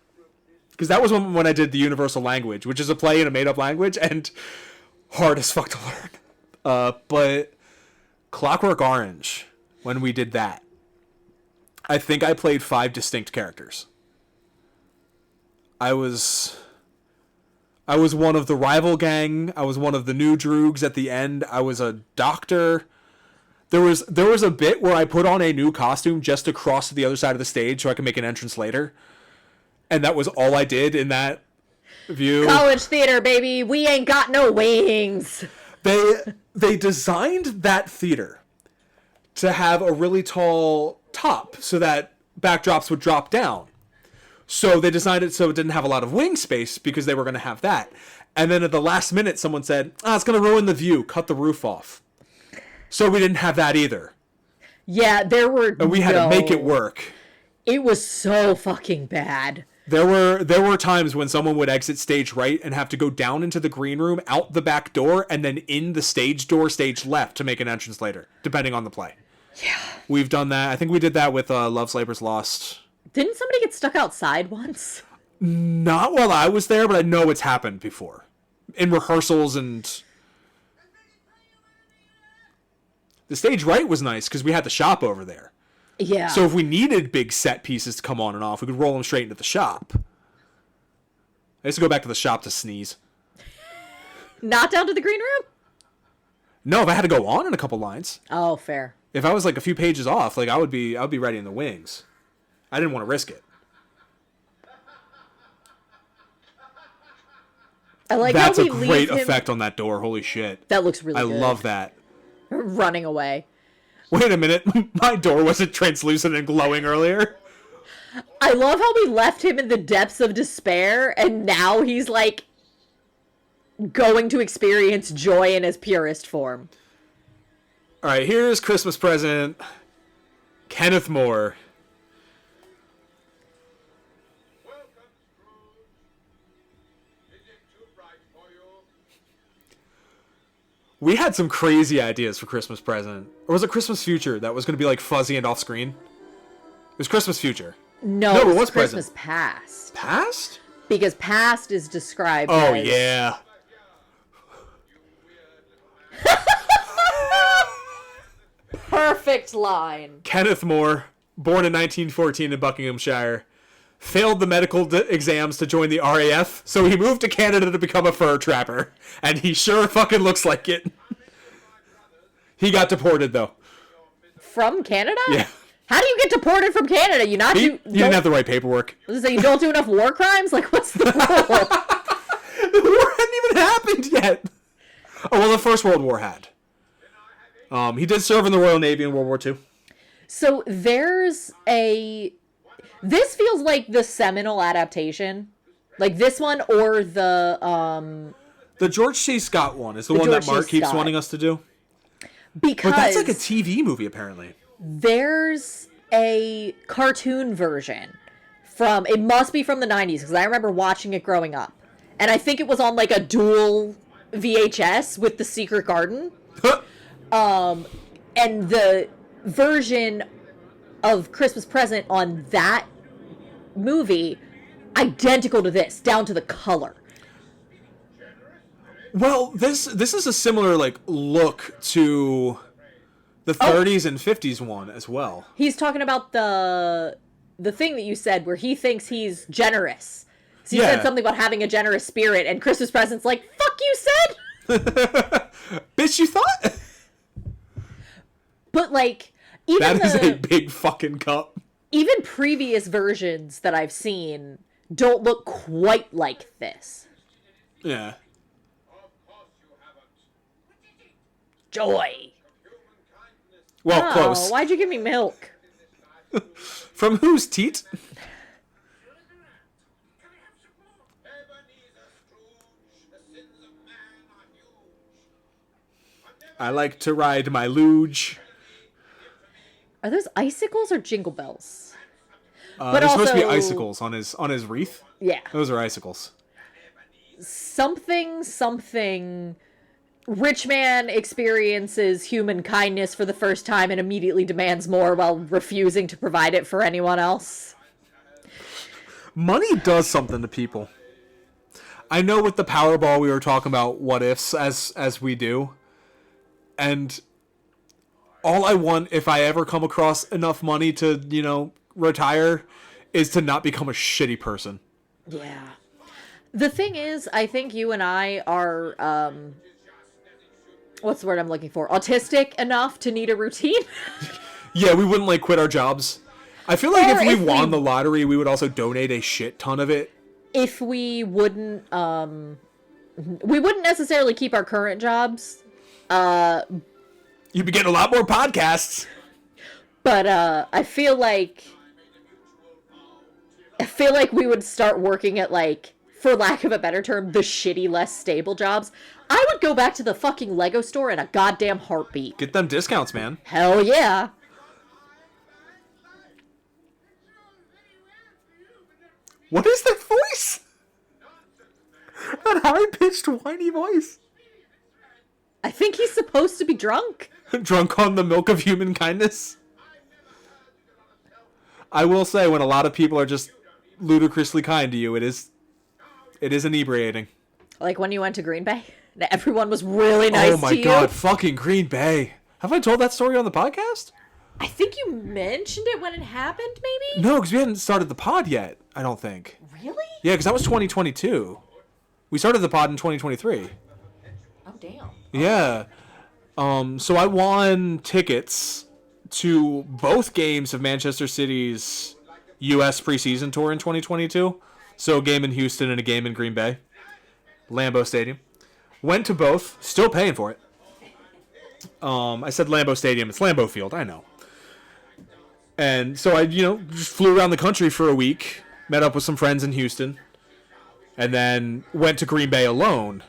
Because that was when I did the Universal Language, which is a play in a made-up language, and hard as fuck to learn. But Clockwork Orange, when we did that, I think I played 5 distinct characters. I was one of the rival gang. I was one of the new droogs at the end. I was a doctor. There was a bit where I put on a new costume just to cross to the other side of the stage so I could make an entrance later. And that was all I did in that view. College theater, baby. We ain't got no wings. They designed that theater to have a really tall top so that backdrops would drop down. So they designed it so it didn't have a lot of wing space because they were going to have that. And then at the last minute, someone said, it's going to ruin the view. Cut the roof off. So we didn't have that either. Yeah, there were... And we had to make it work. It was so fucking bad. There were times when someone would exit stage right and have to go down into the green room, out the back door, and then in the stage door, stage left to make an entrance later, depending on the play. Yeah. We've done that. I think we did that with Love's Labor's Lost. Didn't somebody get stuck outside once? Not while I was there, but I know it's happened before. In rehearsals and... The stage right was nice because we had the shop over there. Yeah. So if we needed big set pieces to come on and off, we could roll them straight into the shop. I used to go back to the shop to sneeze. Not down to the green room? No, if I had to go on in a couple lines. Oh, fair. If I was like a few pages off, like I would be ready in the wings. I didn't want to risk it. I like That's how a we great leave him... effect on that door. Holy shit. That looks really I good. love that. Running away. Wait a minute. My door wasn't translucent and glowing earlier. I love how we left him in the depths of despair, and now he's like going to experience joy in his purest form. All right, here's Christmas present. Kenneth Moore. Welcome, Scrooge. Is it too bright for you? We had some crazy ideas for Christmas present. Or was it Christmas Future that was going to be like fuzzy and off screen? It was Christmas Future. No, but it's what's Christmas present? past. Past? Because past is described Oh, as... yeah. Perfect line. Kenneth Moore, born in 1914 in Buckinghamshire, failed the medical exams to join the RAF, so he moved to Canada to become a fur trapper. And he sure fucking looks like it. He got deported, though. From Canada? Yeah. How do you get deported from Canada? You not He do... didn't have the right paperwork. So you don't do enough war crimes? Like, what's the rule? The war hadn't even happened yet. Oh, well, the First World War had. He did serve in the Royal Navy in World War II. So there's a... This feels like the seminal adaptation. Like this one or the... The George C. Scott one is the The one George that Mark C. keeps Scott. wanting us to do. Because But that's like a TV movie, apparently. there's a cartoon version from... It must be from the 90s, because I remember watching it growing up. And I think it was on like a dual VHS with The Secret Garden. And the version of Christmas Present on that movie, identical to this, down to the color. Well, this is a similar like look to the 30s and 50s one as well. He's talking about the thing that you said where he thinks he's generous. So you Yeah. said something about having a generous spirit, and Christmas Present's like, fuck you said? Bitch, you thought? But like, even That is a big fucking cup. even previous versions that I've seen don't look quite like this. Yeah. Of course you haven't. Joy. Well, Oh, close. why'd you give me milk? From whose teat? Ebenezer Scrooge, the sins of man are huge. I like to ride my luge. Are those icicles or jingle bells? But But there's supposed to be also- icicles on his wreath. Yeah. Those are icicles. Something. Rich man experiences human kindness for the first time and immediately demands more while refusing to provide it for anyone else. Money does something to people. I know with the Powerball we were talking about what ifs as we do. And all I want, if I ever come across enough money to, retire, is to not become a shitty person. Yeah. The thing is, I think you and I are, what's the word I'm looking for? Autistic enough to need a routine. Yeah, we wouldn't, quit our jobs. I feel like Or if we if won we- the lottery, we would also donate a shit ton of it. If we wouldn't necessarily keep our current jobs, You'd be getting a lot more podcasts. but I feel like we would start working at, for lack of a better term, the shitty, less stable jobs. I would go back to the fucking Lego store in a goddamn heartbeat. Get them discounts, man. Hell yeah. What is that voice? That high-pitched, whiny voice. I think he's supposed to be drunk. Drunk on the milk of human kindness. I will say, when a lot of people are just ludicrously kind to you, it is inebriating. Like when you went to Green Bay? Everyone was really nice Oh my to you. god, fucking Green Bay. Have I told that story on the podcast? I think you mentioned it when it happened, maybe? No, because we hadn't started the pod yet, I don't think. Really? Yeah, because that was 2022. We started the pod in 2023. Oh, damn. Yeah. So I won tickets to both games of Manchester City's U.S. preseason tour in 2022. So a game in Houston and a game in Green Bay. Lambeau Stadium. Went to both. Still paying for it. I said Lambeau Stadium. It's Lambeau Field. I know. And so I, just flew around the country for a week. Met up with some friends in Houston. And then went to Green Bay alone.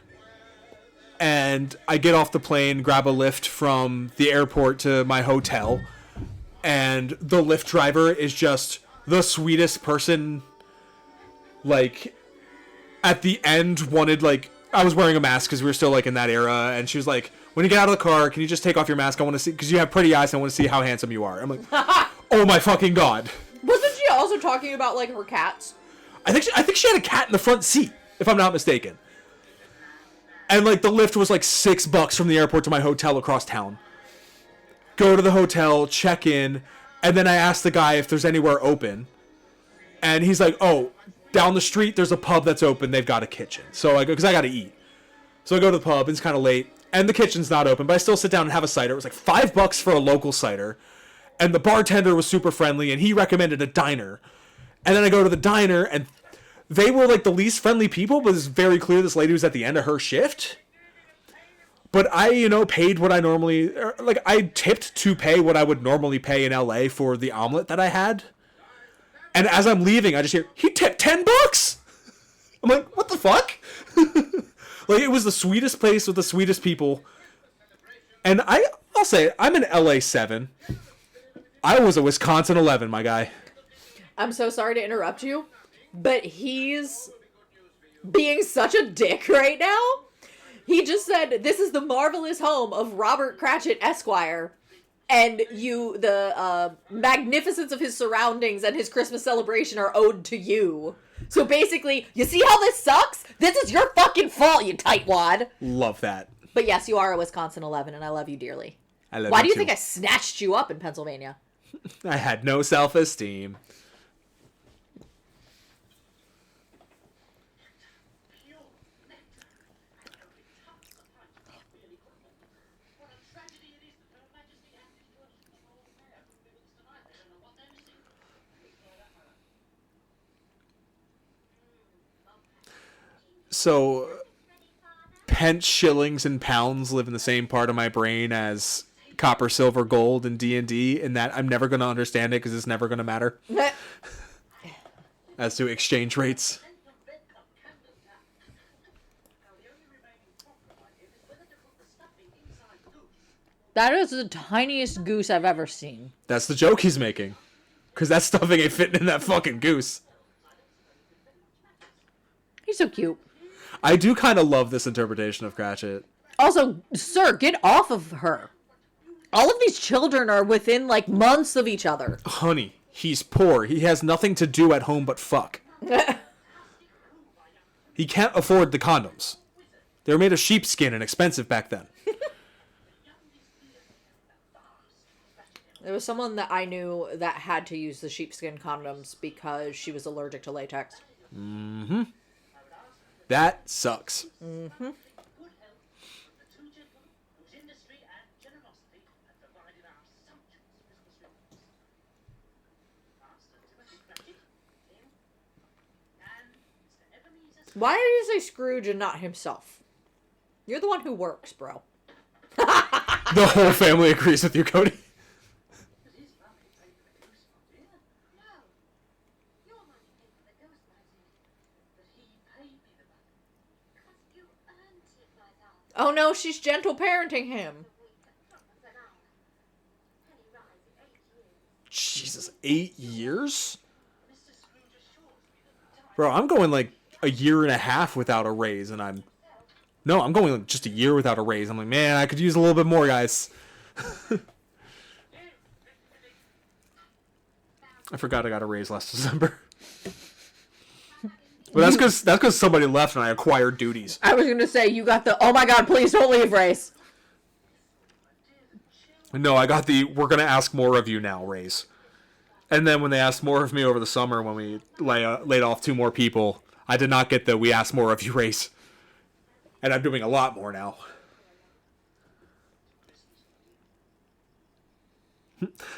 And I get off the plane, grab a lift from the airport to my hotel. And the Lyft driver is just the sweetest person. At the end, wanted, I was wearing a mask because we were still, in that era. And she was like, when you get out of the car, can you just take off your mask? I want to see, because you have pretty eyes, and I want to see how handsome you are. I'm like, oh my fucking god. Wasn't she also talking about, her cats? I think she had a cat in the front seat, if I'm not mistaken. And, the Lyft was, $6 from the airport to my hotel across town. Go to the hotel, check in, and then I asked the guy if there's anywhere open. And he's like, oh, down the street, there's a pub that's open. They've got a kitchen. So I go, because I got to eat. So I go to the pub, and it's kind of late, and the kitchen's not open, but I still sit down and have a cider. It was $5 for a local cider. And the bartender was super friendly, and he recommended a diner. And then I go to the diner, and they were, the least friendly people, but it's very clear this lady was at the end of her shift. But I, paid what I normally... I tipped to pay what I would normally pay in LA for the omelet that I had. And as I'm leaving, I just hear, he tipped $10! I'm like, what the fuck? It was the sweetest place with the sweetest people. And I'll say, I'm an LA 7. I was a Wisconsin 11, my guy. I'm so sorry to interrupt you, but he's being such a dick right now. He just said, this is the marvelous home of Robert Cratchit Esquire. And the magnificence of his surroundings and his Christmas celebration are owed to you. So basically, you see how this sucks? This is your fucking fault, you tightwad. Love that. But yes, you are a Wisconsin 11, and I love you dearly. I love Why you do you too. think I snatched you up in Pennsylvania? I had no self-esteem. So, pence, shillings, and pounds live in the same part of my brain as copper, silver, gold, and D&D, in that I'm never going to understand it because it's never going to matter as to exchange rates. That is the tiniest goose I've ever seen. That's the joke he's making. Because that stuffing ain't fitting in that fucking goose. He's so cute. I do kind of love this interpretation of Cratchit. Also, sir, get off of her. All of these children are within, months of each other. Honey, he's poor. He has nothing to do at home but fuck. He can't afford the condoms. They were made of sheepskin and expensive back then. There was someone that I knew that had to use the sheepskin condoms because she was allergic to latex. Mm-hmm. That sucks. Mm-hmm. Why did you say Scrooge and not himself? You're the one who works, bro. The whole family agrees with you, Cody. Oh no, she's gentle parenting him. Jesus, 8 years? Bro, I'm going like a year and a half without a raise, and I'm going like just a year without a raise. I'm like, man, I could use a little bit more, guys. I forgot I got a raise last December. But that's because somebody left and I acquired duties. I was gonna say, you got the, oh my god, please don't leave raise. No, I got the, we're going to ask more of you now raise. And then when they asked more of me over the summer, when we laid off 2 more people, I did not get the we asked more of you raise. And I'm doing a lot more now.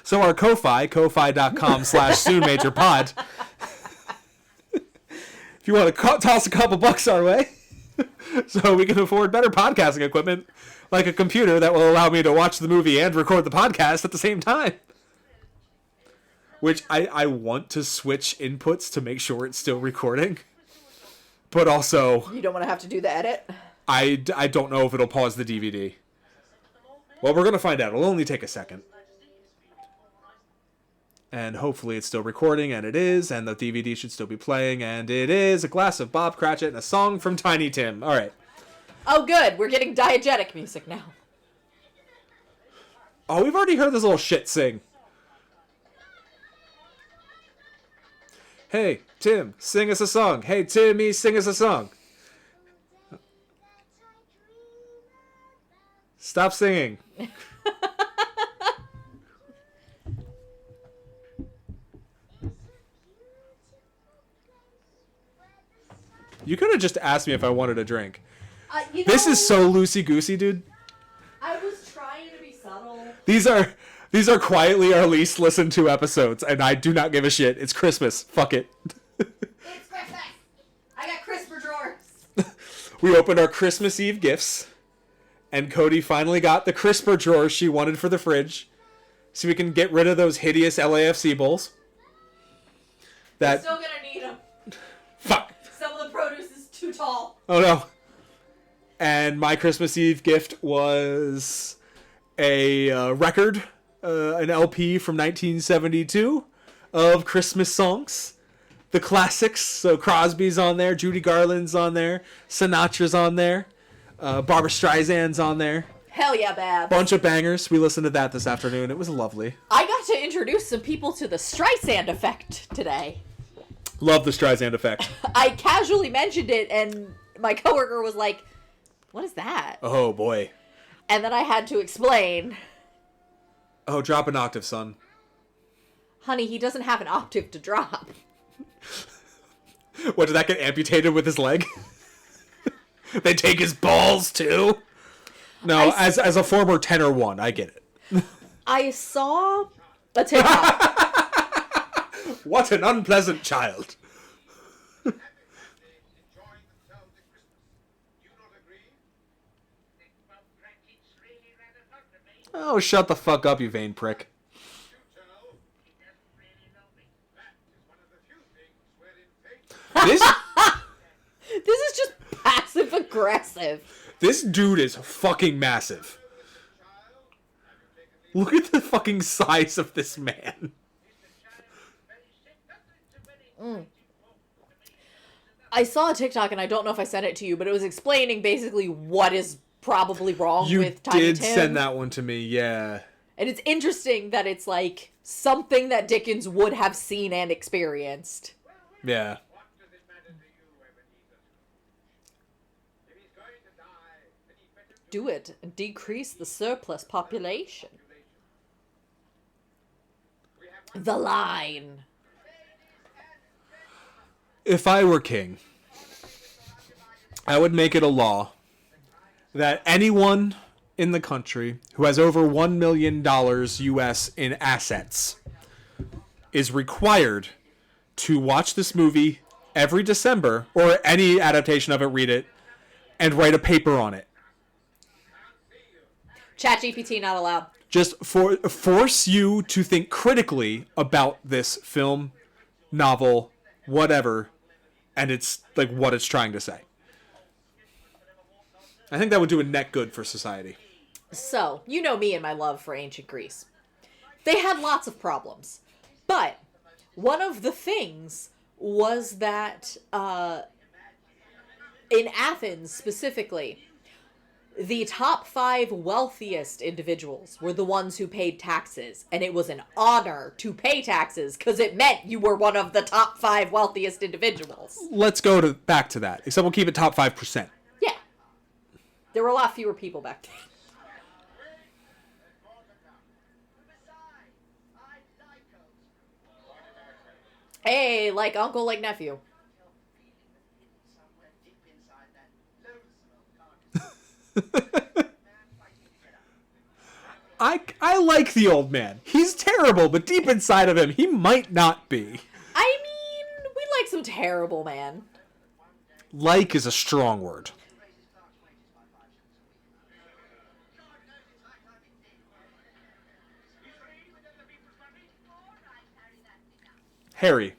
So our ko-fi.com/soonmajorpod. If you want to toss a couple bucks our way, so we can afford better podcasting equipment, like a computer that will allow me to watch the movie and record the podcast at the same time. Which I want to switch inputs to make sure it's still recording. But also, You don't want to have to do the edit? I don't know if it'll pause the DVD. Well, we're going to find out. It'll only take a second. And hopefully it's still recording, and it is, and the DVD should still be playing, and it is a glass of Bob Cratchit and a song from Tiny Tim. All right. Oh good, we're getting diegetic music now. Oh, we've already heard this little shit sing. Hey, Tim, sing us a song. Hey, Timmy, sing us a song. Stop singing. You could have just asked me if I wanted a drink. This is so loosey-goosey, dude. I was trying to be subtle. These are quietly our least listened to episodes, and I do not give a shit. It's Christmas. Fuck it. It's Christmas! I got crisper drawers. We opened our Christmas Eve gifts, and Cody finally got the crisper drawers she wanted for the fridge, so we can get rid of those hideous LAFC bowls. I'm still gonna need them. Fuck. Some of the produce is too tall. Oh no. And my Christmas Eve gift was a record, an LP from 1972 of Christmas songs. The classics. So Crosby's on there, Judy Garland's on there, Sinatra's on there, Barbra Streisand's on there. Hell yeah, Babs. Bunch of bangers. We listened to that this afternoon. It was lovely. I got to introduce some people to the Streisand effect today. Love the Streisand effect. I casually mentioned it, and my coworker was like, what is that? Oh, boy. And then I had to explain. Oh, drop an octave, son. Honey, he doesn't have an octave to drop. What, did that get amputated with his leg? They take his balls, too? No, as a former tenor one, I get it. I saw a TikTok. What an unpleasant child. Oh, shut the fuck up, you vain prick. This This is just passive aggressive. This dude is fucking massive. Look at the fucking size of this man. I saw a TikTok, and I don't know if I sent it to you, but it was explaining basically what is probably wrong with Tiny You Tim. did send that one to me, yeah. And it's interesting that it's like something that Dickens would have seen and experienced. Yeah. do it and decrease the surplus population. The line. If I were king, I would make it a law that anyone in the country who has over $1 million US in assets is required to watch this movie every December, or any adaptation of it, read it, and write a paper on it. ChatGPT not allowed. Just force you to think critically about this film, novel, whatever, and it's like what it's trying to say. I think that would do a net good for society. So, you know me and my love for ancient Greece. They had lots of problems. But one of the things was that in Athens specifically, the top 5 wealthiest individuals were the ones who paid taxes. And it was an honor to pay taxes because it meant you were one of the top 5 wealthiest individuals. Let's go back to that, except we'll keep it top 5%. Yeah. There were a lot fewer people back then. Hey, like uncle, like nephew. I like the old man. He's terrible, but deep inside of him, he might not be. I mean, we like some terrible man. Like is a strong word. Harry.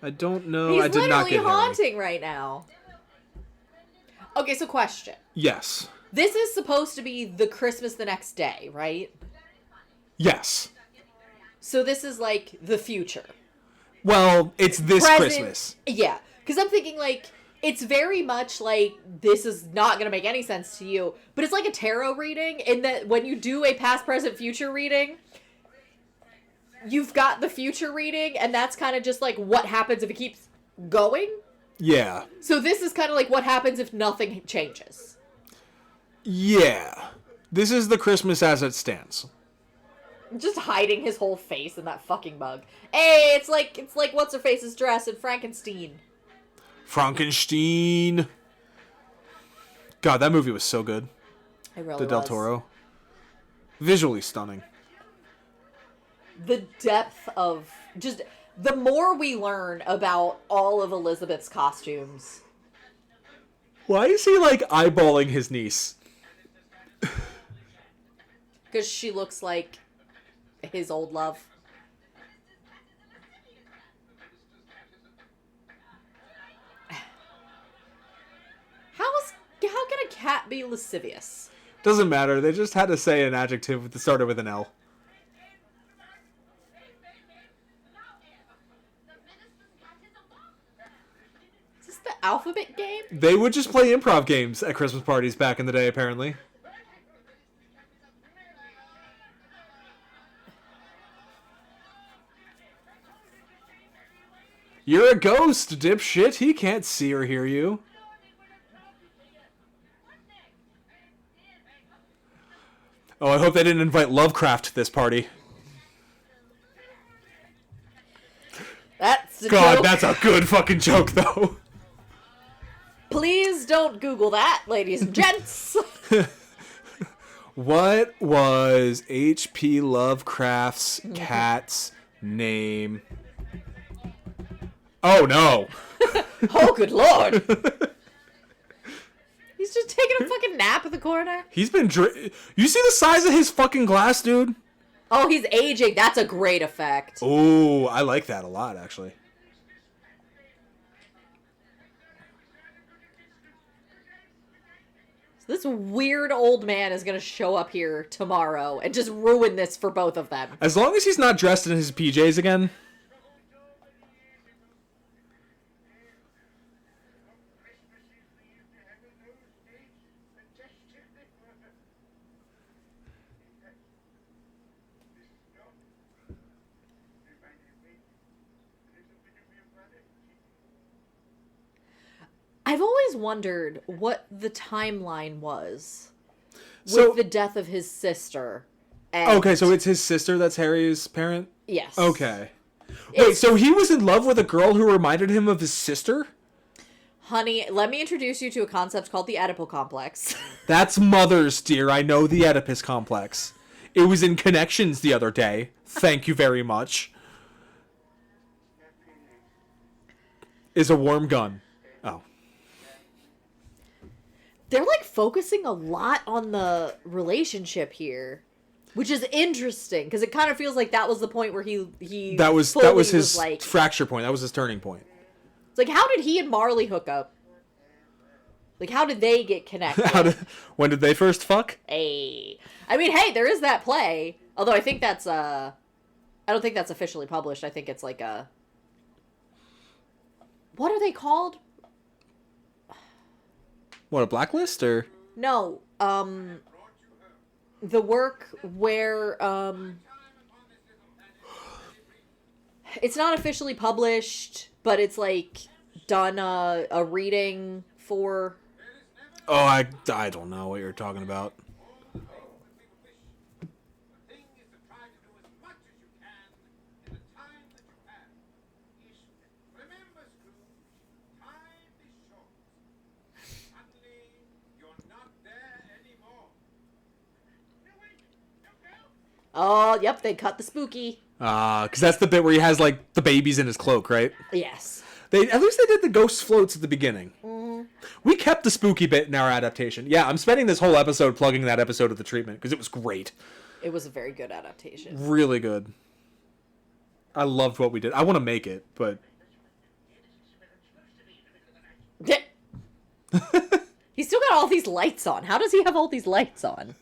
I don't know. He's I did not literally get Harry. haunting right now. Okay, so question. Yes. This is supposed to be the Christmas the next day, right? Yes. So this is like the future. Well, it's this Present- Christmas. Yeah, because I'm thinking like it's very much like this is not going to make any sense to you, but it's like a tarot reading in that when you do a past, present, future reading, you've got the future reading, and that's kind of just like what happens if it keeps going. Yeah. So this is kind of like what happens if nothing changes. Yeah. This is the Christmas as it stands. Just hiding his whole face in that fucking mug. Hey, it's like what's her face's dress in Frankenstein. Frankenstein. God, that movie was so good. It really The Del was. Toro. Visually stunning. The depth of just the more we learn about all of Elizabeth's costumes. Why is he like eyeballing his niece? Because she looks like his old love. How can a cat be lascivious? Doesn't matter. They just had to say an adjective that started with an L. Is this the alphabet game? They would just play improv games at Christmas parties back in the day, apparently. You're a ghost, dipshit. He can't see or hear you. Oh, I hope they didn't invite Lovecraft to this party. That's a God, joke. that's a good fucking joke, though. Please don't Google that, ladies and gents. What was H.P. Lovecraft's cat's name? Oh, no. Oh, good lord. He's just taking a fucking nap in the corner. He's been... You see the size of his fucking glass, dude? Oh, he's aging. That's a great effect. Oh, I like that a lot, actually. So this weird old man is going to show up here tomorrow and just ruin this for both of them. As long as he's not dressed in his PJs again. I've always wondered what the timeline was with So- the death of his sister. And Okay, so it's his sister that's Harry's parent? yes. Okay. Wait, It's- so he was in love with a girl who reminded him of his sister? Honey, let me introduce you to a concept called the Oedipal complex. That's mothers, dear. I know the Oedipus complex. It was in Connections the other day. Thank you very much. Is a warm gun. Oh. They're like focusing a lot on the relationship here, which is interesting because it kind of feels like that was the point where he That was fully his like, fracture point. That was his turning point. it's like, how did he and Marley hook up? Like, how did they get connected? When did they first fuck? Hey, I mean, hey, there is that play. Although I think that's I don't think that's officially published. I think it's like a, what are they called? What, a blacklist or? No, the work where it's not officially published, but it's like done a reading for. Oh, I don't know what you're talking about. The thing is to try to do as much as you can in the time that you have. Remember, Scrooge, time is short. Suddenly, you're not there anymore. No, wait, no, go. Oh, yep, they cut the spooky. Because that's the bit where he has, like, the babies in his cloak, right? Yes. At least they did the ghost floats at the beginning. We kept the spooky bit in our adaptation. Yeah, I'm spending this whole episode plugging that episode of The Treatment, because it was great. It was a very good adaptation. Really good. I loved what we did. I want to make it, but... He's still got all these lights on. How does he have all these lights on?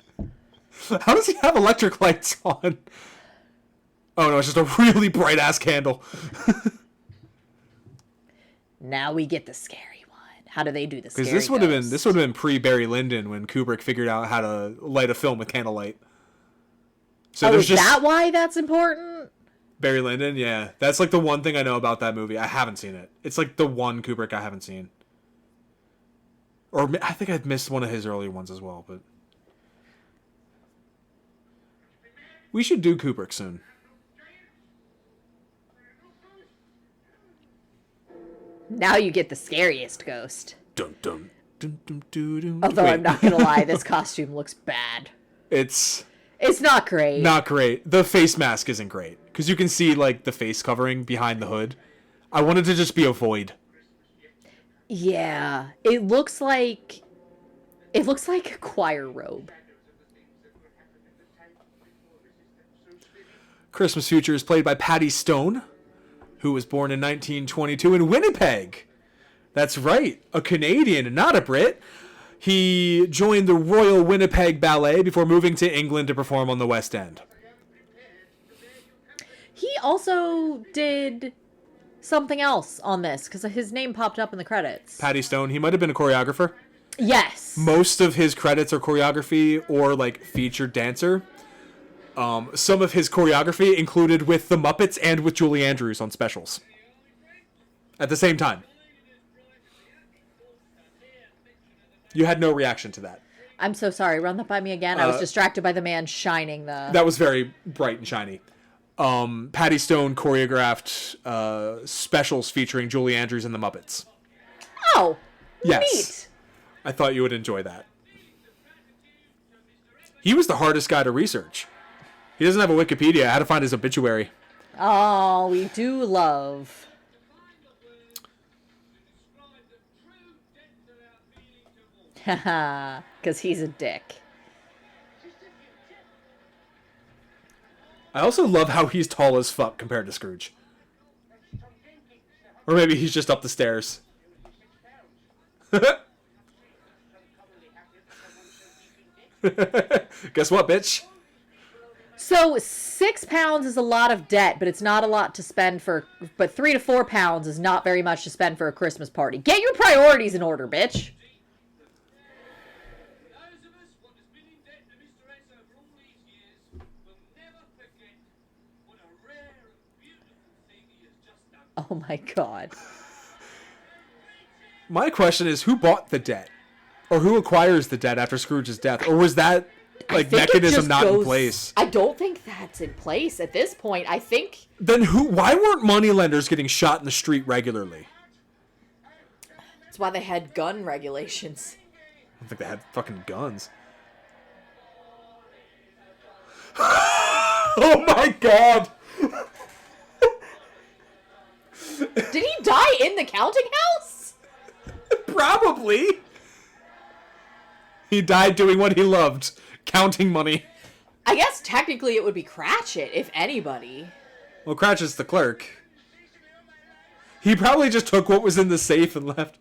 How does he have electric lights on? Oh no, it's just a really bright-ass candle. Now we get the scary one. How do they do the scary Because this would have been pre-Barry Lyndon when Kubrick figured out how to light a film with candlelight. So is that why that's important? Barry Lyndon, yeah. That's like the one thing I know about that movie. I haven't seen it. It's like the one Kubrick I haven't seen. Or I think I've missed one of his earlier ones as well, but... We should do Kubrick soon. Now you get the scariest ghost. Dun, dun, dun, dun, dun, dun. Although Wait. I'm not gonna lie, this costume looks bad. It's It's not great. not great. The face mask isn't great. Because you can see, like, the face covering behind the hood. I wanted to just be a void. Yeah, it looks like a choir robe. Christmas Future is played by Patty Stone, who was born in 1922 in Winnipeg. That's right, a Canadian and not a Brit. He joined the Royal Winnipeg Ballet before moving to England to perform on the West End. He also did something else on this because his name popped up in the credits. Patty Stone, he might have been a choreographer. Yes. Most of his credits are choreography or, like, featured dancer. Some of his choreography included with the Muppets and with Julie Andrews on specials. At the same time. You had no reaction to that. I'm so sorry. Run that by me again. I was distracted by the man shining the... That was very bright and shiny. Patty Stone choreographed specials featuring Julie Andrews and the Muppets. Oh, Yes. neat. I thought you would enjoy that. He was the hardest guy to research. He doesn't have a Wikipedia. I had to find his obituary. Oh, we do love. Haha, because he's a dick. I also love how he's tall as fuck compared to Scrooge. Or maybe he's just up the stairs. Guess what, bitch? So £6 is a lot of debt, but it's not a lot to spend for. But £3 to £4 is not very much to spend for a Christmas party. Get your priorities in order, bitch. Those of us what has been in debt to Mr. S over all these years will never forget what a rare and beautiful thing he has just done. Oh my god. My question is, who bought the debt? Or who acquires the debt after Scrooge's death? Or was that, I like, think it mechanism just not in goes- place? I don't think that's in place at this point. I think Then why weren't moneylenders getting shot in the street regularly? that's why they had gun regulations. I don't think they had fucking guns. Oh my god! Did he die in the counting house? Probably. He died doing what he loved, counting money. I guess technically it would be Cratchit, if anybody. Well, Cratchit's the clerk. He probably just took what was in the safe and left.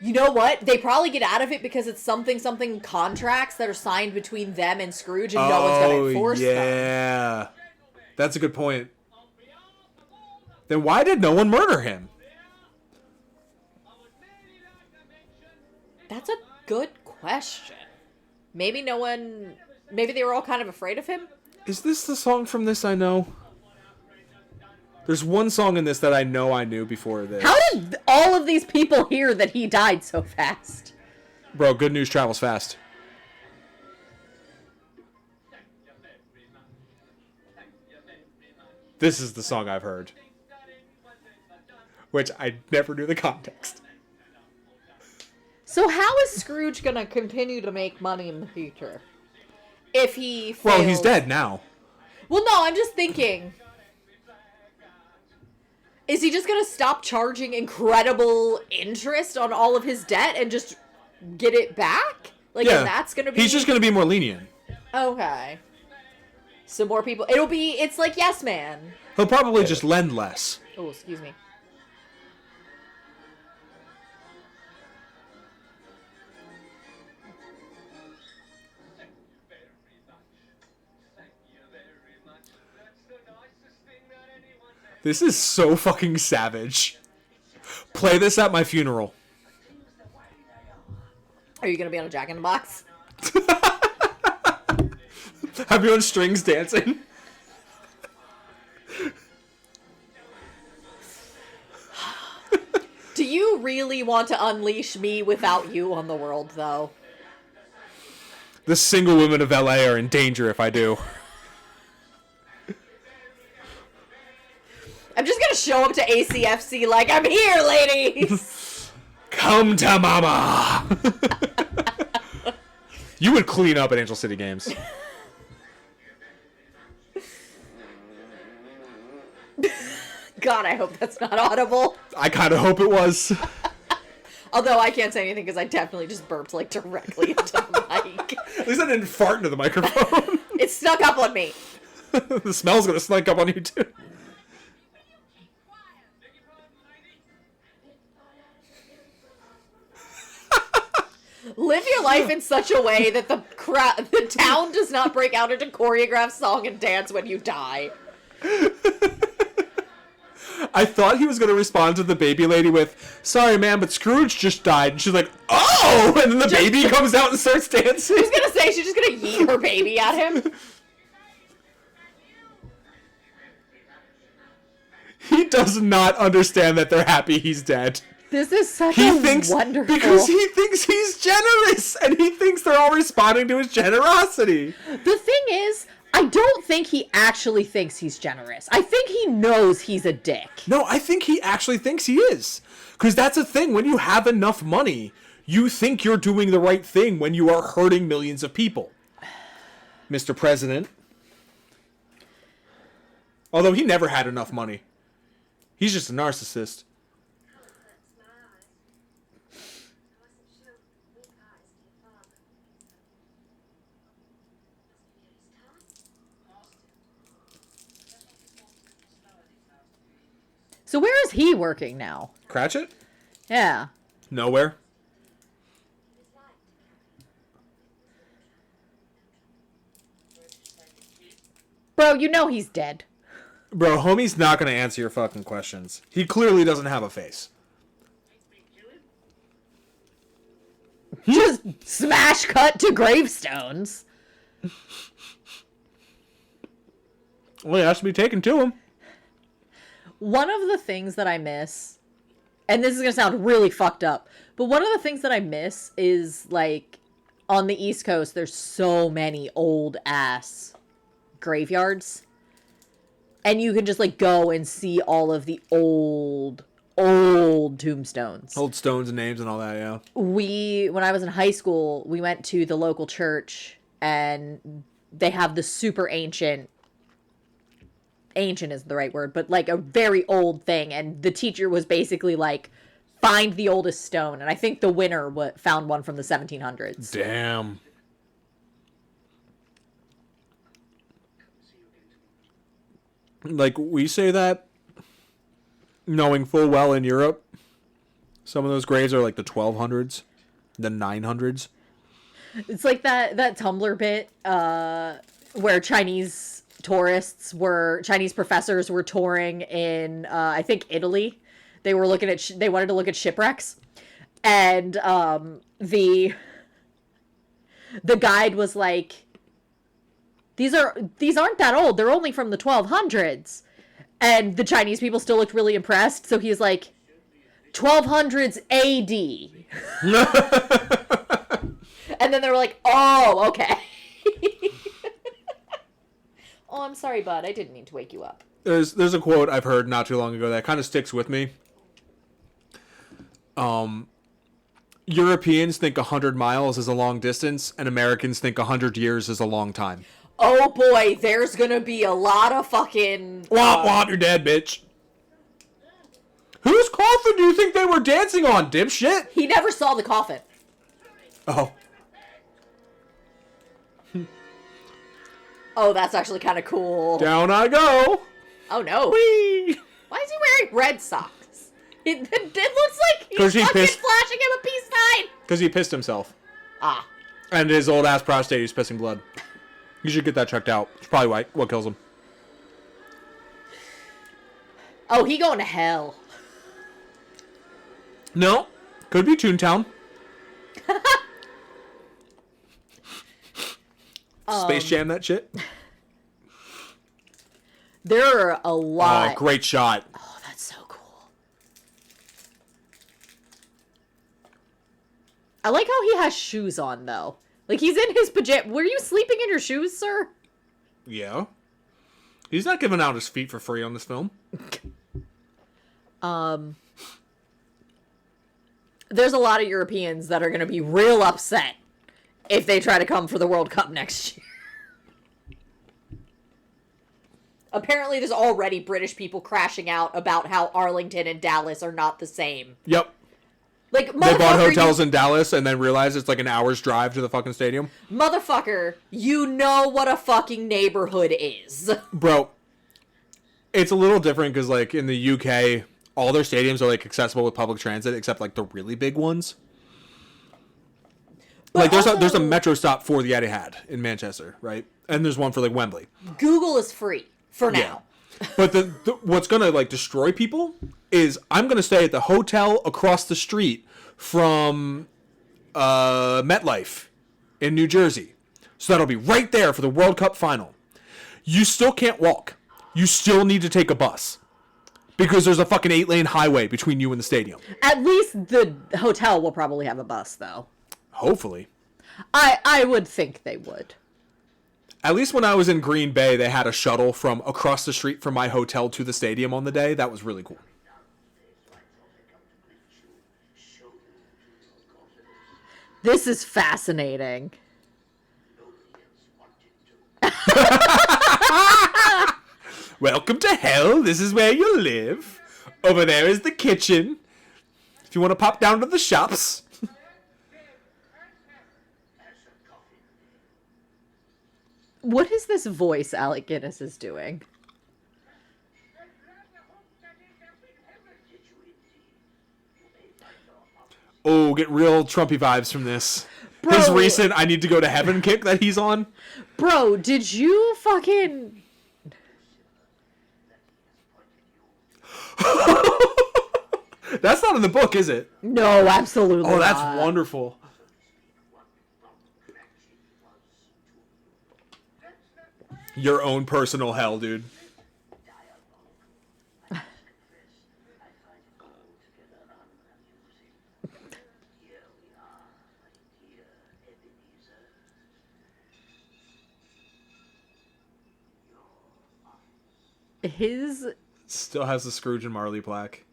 You know what? They probably get out of it because it's something contracts that are signed between them and Scrooge, and no one's gonna enforce them. Yeah. That's a good point. Then why did no one murder him? That's a good question. Maybe no one... Maybe they were all kind of afraid of him? Is this the song from this I know? There's one song in this that I know I knew before this. How did all of these people hear that he died so fast? Bro, good news travels fast. This is the song I've heard. Which I never knew the context. So how is Scrooge gonna continue to make money in the future? If he fails... Well, he's dead now. Well, no, I'm just thinking... Is he just gonna stop charging incredible interest on all of his debt and just get it back? Like, and that's gonna be... He's just gonna be more lenient. Okay. So more people... It's like Yes Man. He'll probably just lend less. Oh, excuse me. This is so fucking savage. Play this at my funeral. Are you gonna be on a Jack in the Box? Have you on strings dancing? Do you really want to unleash me without you on the world, though? The single women of LA are in danger if I do. I'm just gonna show up to ACFC like, I'm here, ladies! Come to mama! You would clean up at Angel City Games. God, I hope that's not audible. I kind of hope it was. Although I can't say anything because I definitely just burped, like, directly into the mic. At least I didn't fart into the microphone. It snuck up on me. The smell's gonna sneak up on you too. Live your life in such a way that the town does not break out into choreographed song and dance when you die. I thought he was gonna respond to the baby lady with, "Sorry, man, but Scrooge just died." And she's like, "Oh!" And then the baby comes out and starts dancing. I was gonna say, she's just gonna yeet her baby at him. He does not understand that they're happy he's dead. This is such He a thinks wonderful... because he thinks he's generous, and he thinks they're all responding to his generosity. The thing is, I don't think he actually thinks he's generous. I think he knows he's a dick. No, I think he actually thinks he is. Because that's a thing. When you have enough money, you think you're doing the right thing when you are hurting millions of people. Mr. President. Although he never had enough money. He's just a narcissist. So where is he working now? Cratchit? Yeah. Nowhere. Bro, you know he's dead. Bro, homie's not going to answer your fucking questions. He clearly doesn't have a face. Just smash cut to gravestones. Well, he has to be taken to him. One of the things that I miss and this is going to sound really fucked up, but one of the things that I miss is, like, on the East Coast, there's so many old-ass graveyards. And you can just, like, go and see all of the old tombstones. Old stones and names and all that, yeah. When I was in high school, we went to the local church, and they have the super ancient isn't the right word, but, like, a very old thing, and the teacher was basically like, find the oldest stone, and I think the winner found one from the 1700s. Damn. Like, we say that knowing full well in Europe, some of those graves are like the 1200s, the 900s. It's like that Tumblr bit where Chinese professors were touring in I think Italy. They were they wanted to look at shipwrecks, and the guide was like, these aren't that old. They're only from the 1200s. And the Chinese people still looked really impressed. So he was like, 1200s AD. And then they were like, oh, okay. Oh, I'm sorry, bud. I didn't mean to wake you up. There's a quote I've heard not too long ago that kind of sticks with me. Europeans think 100 miles is a long distance, and Americans think 100 years is a long time. Oh boy, there's gonna be a lot of fucking... Womp womp, you're dead, bitch. Whose coffin do you think they were dancing on, dipshit? He never saw the coffin. Oh. Oh, that's actually kind of cool. Down I go. Oh no. Whee! Why is he wearing red socks? It looks like he's 'Cause he fucking pissed- flashing him a peace sign. Because he pissed himself. Ah. And his old ass prostate is pissing blood. You should get that checked out. It's probably what kills him. Oh, he going to hell. No. Could be Toontown. Space Jam that shit. There are a lot. Oh, great shot. Oh, that's so cool. I like how he has shoes on, though. Like, he's in his pajamas. Were you sleeping in your shoes, sir? Yeah. He's not giving out his feet for free on this film. There's a lot of Europeans that are going to be real upset if they try to come for the World Cup next year. Apparently, there's already British people crashing out about how Arlington and Dallas are not the same. Yep. Like, They bought hotels you, in Dallas and then realized it's like an hour's drive to the fucking stadium. motherfucker, you know what a fucking neighborhood is. Bro, it's a little different because, like, in the UK, all their stadiums are, like, accessible with public transit except, like, the really big ones. But Like, there's a also, metro stop for the Etihad in Manchester, right? And there's one for, like, Wembley. Google is free for now. But the what's gonna, like, destroy people is I'm gonna stay at the hotel across the street from MetLife in New Jersey. So that'll be right there for the World Cup final. You still can't walk. You still need to take a bus. Because there's a fucking 8-lane highway between you and the stadium. At least the hotel will probably have a bus, though. Hopefully. I would think they would. At least when I was in Green Bay, they had a shuttle from across the street from my hotel to the stadium on the day. That was really cool. This is fascinating. Welcome to hell. This is where you live. Over there is the kitchen. If you want to pop down to the shops. What is this voice Alec Guinness is doing? Oh, get real Trumpy vibes from this. Bro. His recent I need to go to heaven kick that he's on. Bro, did you fucking... That's not in the book, is it? No, absolutely Oh, that's not. wonderful. Your own personal hell, dude. His... Still has the Scrooge and Marley plaque.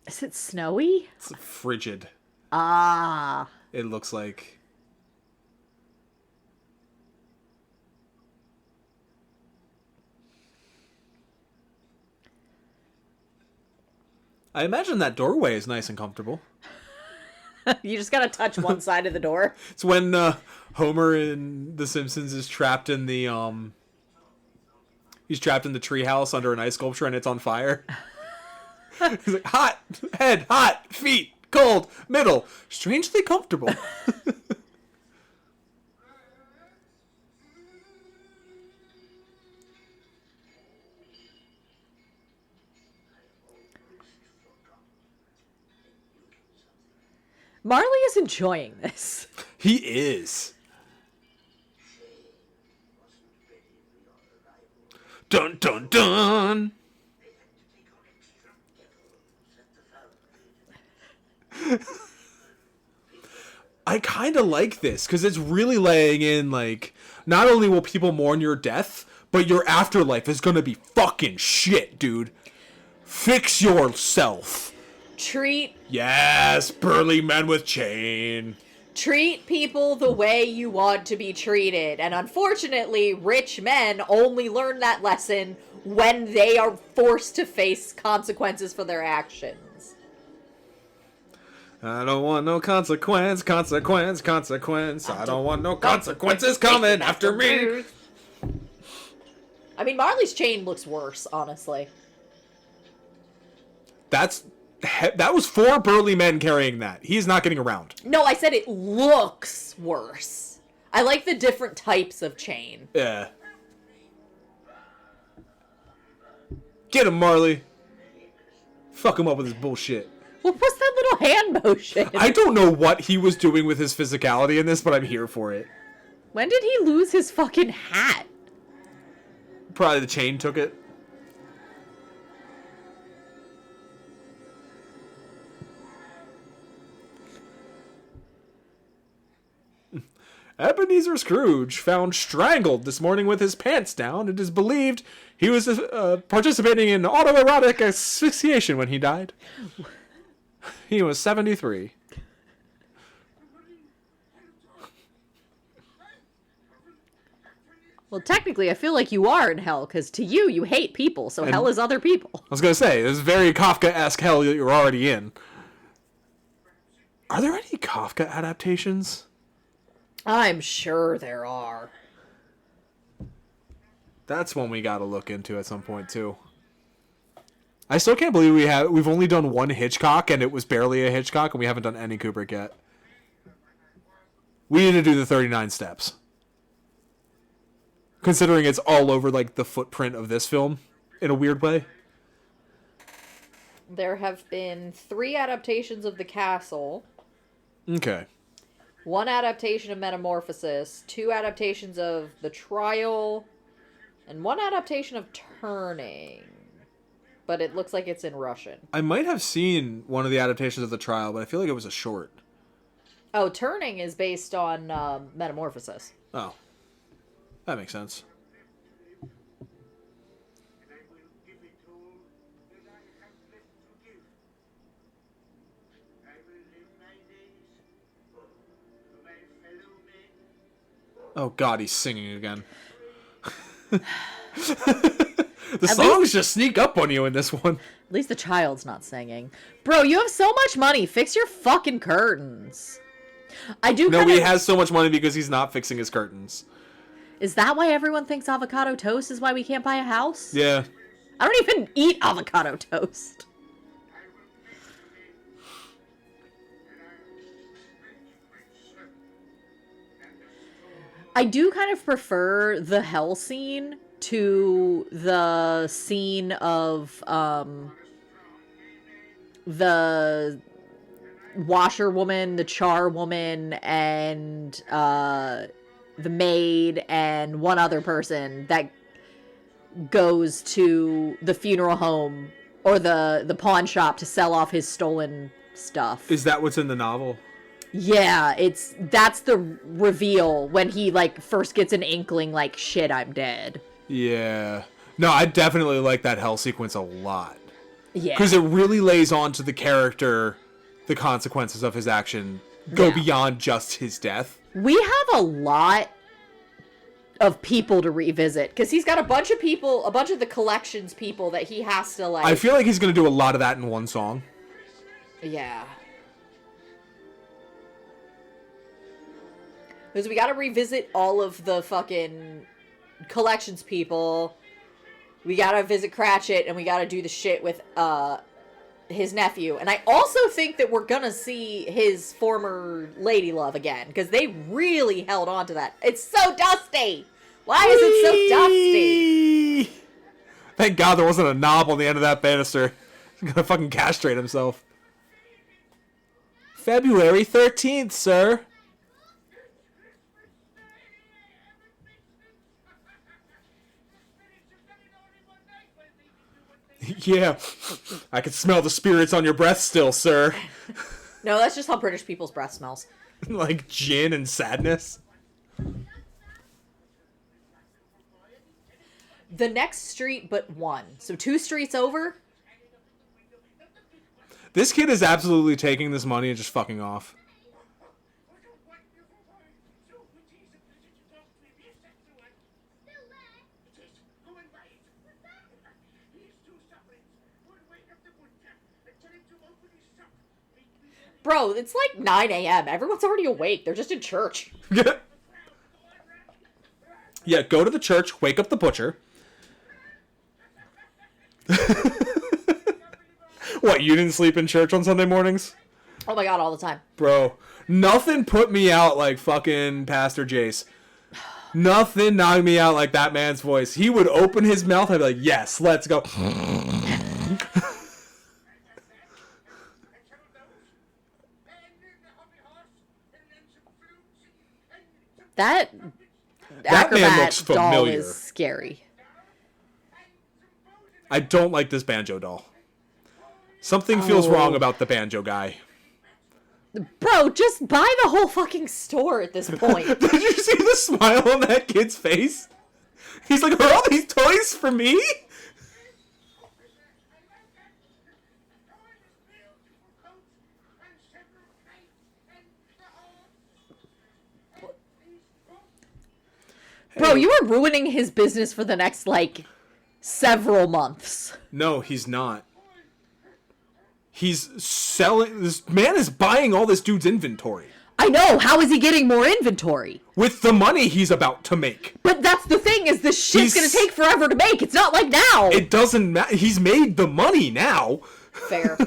Is it snowy? It's frigid. Ah. It looks like. I imagine that doorway is nice and comfortable. You just gotta touch one side of the door. It's when Homer in The Simpsons is trapped in the he's trapped in the treehouse under an ice sculpture and it's on fire. He's like, hot head, hot feet, cold middle, strangely comfortable. Marley is enjoying this. He is. Dun dun dun. I kind of like this because it's really laying in, like, not only will people mourn your death, but your afterlife is gonna be fucking shit, dude. Fix yourself. Treat Yes, burly men with chain. people the way you want to be treated. And unfortunately, rich men only learn that lesson when they are forced to face consequences for their actions. I don't want no consequence. I don't want no consequences coming after me. I mean, Marley's chain looks worse, honestly. That was 4 burly men carrying that. He's not getting around. No, I said it looks worse. I like the different types of chain. Yeah. Get him, Marley. Fuck him up with his bullshit. What was that little hand motion? I don't know what he was doing with his physicality in this, but I'm here for it. When did he lose his fucking hat? Probably the chain took it. Ebenezer Scrooge found strangled this morning with his pants down. It is believed he was participating in autoerotic asphyxiation when he died. He was 73. Well, technically, I feel like you are in hell, because to you, you hate people, so hell is other people. I was going to say, this is very Kafka-esque hell that you're already in. Are there any Kafka adaptations? I'm sure there are. That's one we got to look into at some point, too. I still can't believe we've only done one Hitchcock, and it was barely a Hitchcock, and we haven't done any Kubrick yet. We need to do the 39 steps. Considering it's all over, like, the footprint of this film, in a weird way. There have been 3 adaptations of The Castle. Okay. 1 adaptation of Metamorphosis, 2 adaptations of The Trial, and 1 adaptation of Turning. But it looks like it's in Russian. I might have seen one of the adaptations of The Trial, but I feel like it was a short. Oh, Turning is based on Metamorphosis. Oh. That makes sense. Oh god, he's singing again. The songs just sneak up on you in this one. At least the child's not singing. Bro, you have so much money. Fix your fucking curtains. I do. No, he has so much money because he's not fixing his curtains. Is that why everyone thinks avocado toast is why we can't buy a house? Yeah. I don't even eat avocado toast. I do kind of prefer the hell scene to the scene of the washerwoman, the charwoman, and the maid and one other person that goes to the funeral home or the pawn shop to sell off his stolen stuff. Is that what's in the novel? Yeah, that's the reveal when he like first gets an inkling like shit, I'm dead. Yeah. No, I definitely like that hell sequence a lot. Yeah. Because it really lays on to the character, the consequences of his action go Yeah. beyond just his death. We have a lot of people to revisit because he's got a bunch of people, a bunch of the collections people that he has to like. I feel like he's going to do a lot of that in one song. Yeah. Because we got to revisit all of the fucking collections people. We got to visit Cratchit, and we got to do the shit with his nephew. And I also think that we're going to see his former lady love again, because they really held on to that. It's so dusty! Why is it so dusty? Thank God there wasn't a knob on the end of that banister. He's going to fucking castrate himself. February 13th, sir. Yeah, I can smell the spirits on your breath still, sir. No, that's just how British people's breath smells. Like gin and sadness. The next street but one. So 2 streets over? This kid is absolutely taking this money and just fucking off. Bro, it's like 9 a.m. Everyone's already awake. They're just in church. Yeah, go to the church, wake up the butcher. What, you didn't sleep in church on Sunday mornings? Oh my god, all the time. Bro, nothing put me out like fucking Pastor Jace. Nothing knocked me out like that man's voice. He would open his mouth, I'd be like, yes, let's go. That man acrobat looks doll familiar. is scary. I don't like this banjo doll. Something feels wrong about the banjo guy. Bro, just buy the whole fucking store at this point. Did you see the smile on that kid's face? He's like, are all these toys for me? Bro, you are ruining his business for the next, like, several months. No, he's not. He's selling... This man is buying all this dude's inventory. I know, how is he getting more inventory? With the money he's about to make. But that's the thing, is this shit's He's- gonna take forever to make. It's not like now. It doesn't matter. He's made the money now. Fair.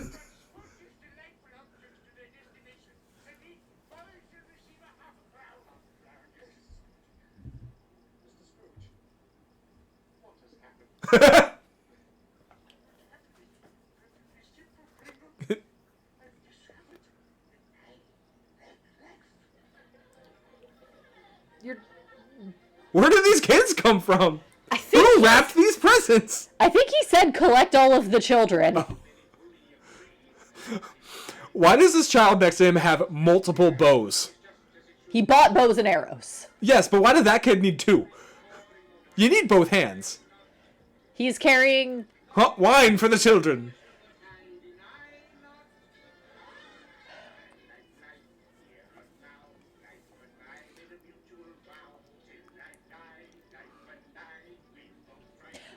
You're... Where did these kids come from? I think Who wrapped these presents? I think he said collect all of the children. Why does this child next to him have multiple bows? He bought bows and arrows. Yes, but why did that kid need 2? You need both hands. He's carrying... Hot wine for the children.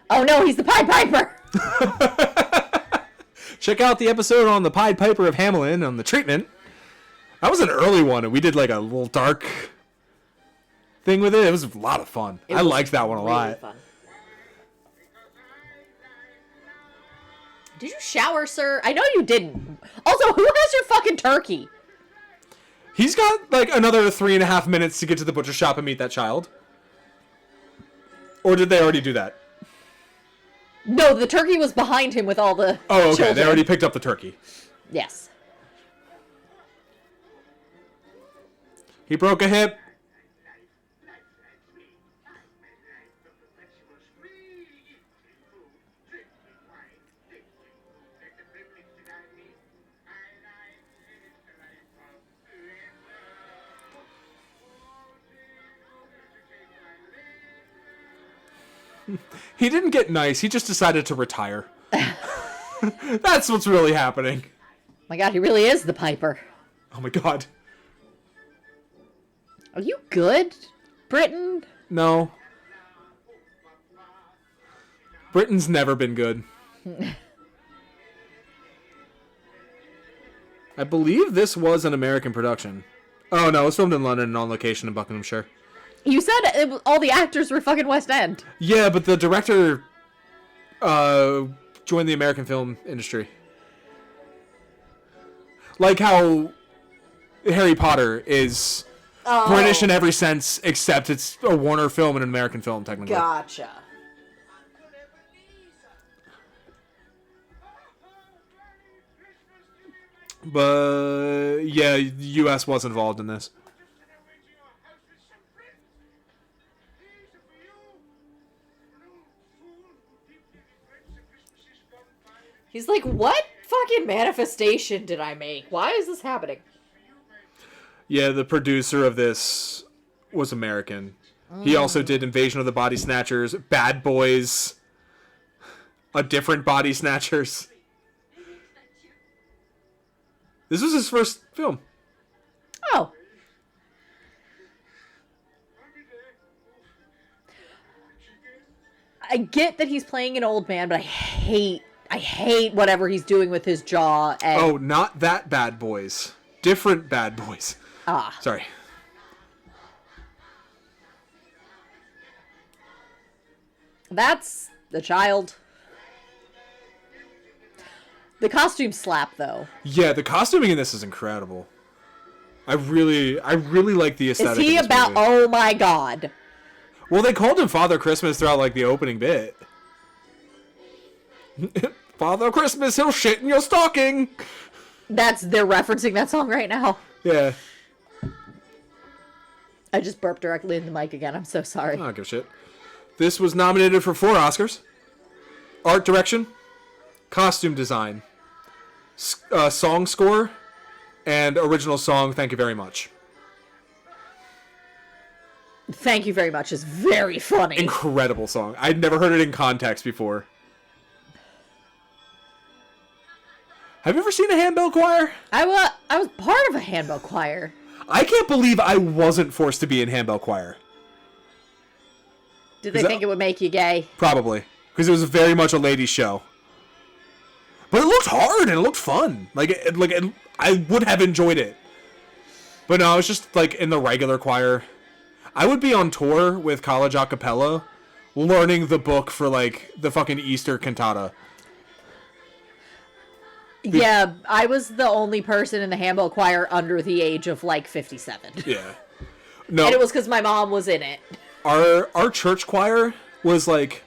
Oh no, he's the Pied Piper! Check out the episode on the Pied Piper of Hamelin on the treatment. That was an early one, and we did like a little dark thing with it. It was a lot of fun. I liked that one a lot. Fun. Did you shower, sir? I know you didn't. Also, who has your fucking turkey? He's got like another 3.5 minutes to get to the butcher shop and meet that child. Or did they already do that? No, the turkey was behind him with all the Oh, okay. children. They already picked up the turkey. Yes. He broke a hip. He didn't get nice. He just decided to retire. That's what's really happening. My God, he really is the Piper. Oh my God. Are you good, Britain? No. Britain's never been good. I believe this was an American production. Oh no, it was filmed in London and on location in Buckinghamshire. You said all the actors were fucking West End. Yeah, but the director joined the American film industry. Like how Harry Potter is British in every sense, except it's a Warner film and an American film, technically. Gotcha. But yeah, U.S. was involved in this. He's like, what fucking manifestation did I make? Why is this happening? Yeah, the producer of this was American. He also did Invasion of the Body Snatchers, Bad Boys, A Different Body Snatchers. This was his first film. Oh. I get that he's playing an old man, but I hate whatever he's doing with his jaw. And... Oh, not that Bad Boys. Different Bad Boys. Ah. Sorry. That's the child. The costume slap, though. Yeah, the costuming in this is incredible. I really like the aesthetic. Is he of this about? movie. Oh my God! Well, they called him Father Christmas throughout like the opening bit. Father Christmas, he'll shit in your stocking. They're referencing that song right now. Yeah. I just burped directly in the mic again. I'm so sorry. I don't give a shit. This was nominated for 4 Oscars: art direction, costume design, song score, and original song. Thank you very much. Thank you very much is very funny. Incredible song. I'd never heard it in context before. Have you ever seen a handbell choir? I was part of a handbell choir. I can't believe I wasn't forced to be in handbell choir. Did they think it would make you gay? Probably. Because it was very much a ladies' show. But it looked hard and it looked fun. I would have enjoyed it. But no, I was just like in the regular choir. I would be on tour with college a cappella, learning the book for like the fucking Easter cantata. Yeah, I was the only person in the handbell choir under the age of like 57. Yeah. No. And it was because my mom was in it. Our church choir was like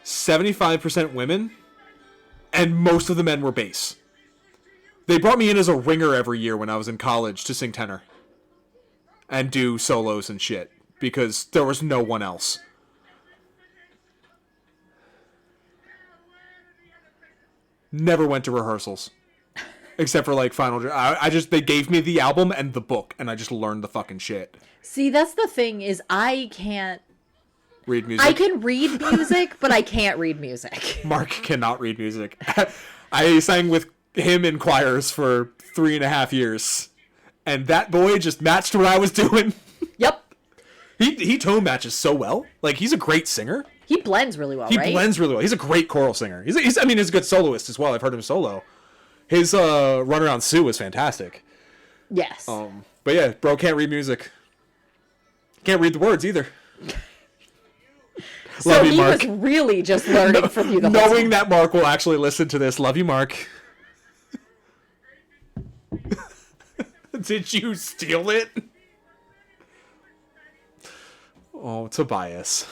75% women, and most of the men were bass. They brought me in as a ringer every year when I was in college to sing tenor and do solos and shit because there was no one else. Never went to rehearsals except for like final. They gave me the album and the book, and I just learned the fucking shit. See, that's the thing is I can't read music. I can read music, but I can't read music. Mark cannot read music. I sang with him in choirs for 3.5 years, and that boy just matched what I was doing. Yep. He tone matches so well. Like, he's a great singer. He blends really well, He right? blends really well. He's a great choral singer. He's a good soloist as well. I've heard him solo. His Run Around Sue was fantastic. Yes. But yeah, bro can't read music. Can't read the words either. So Love you, he Mark. was really just learning from you the whole Knowing time. that Mark will actually listen to this. Love you, Mark. Did you steal it? Oh, Tobias.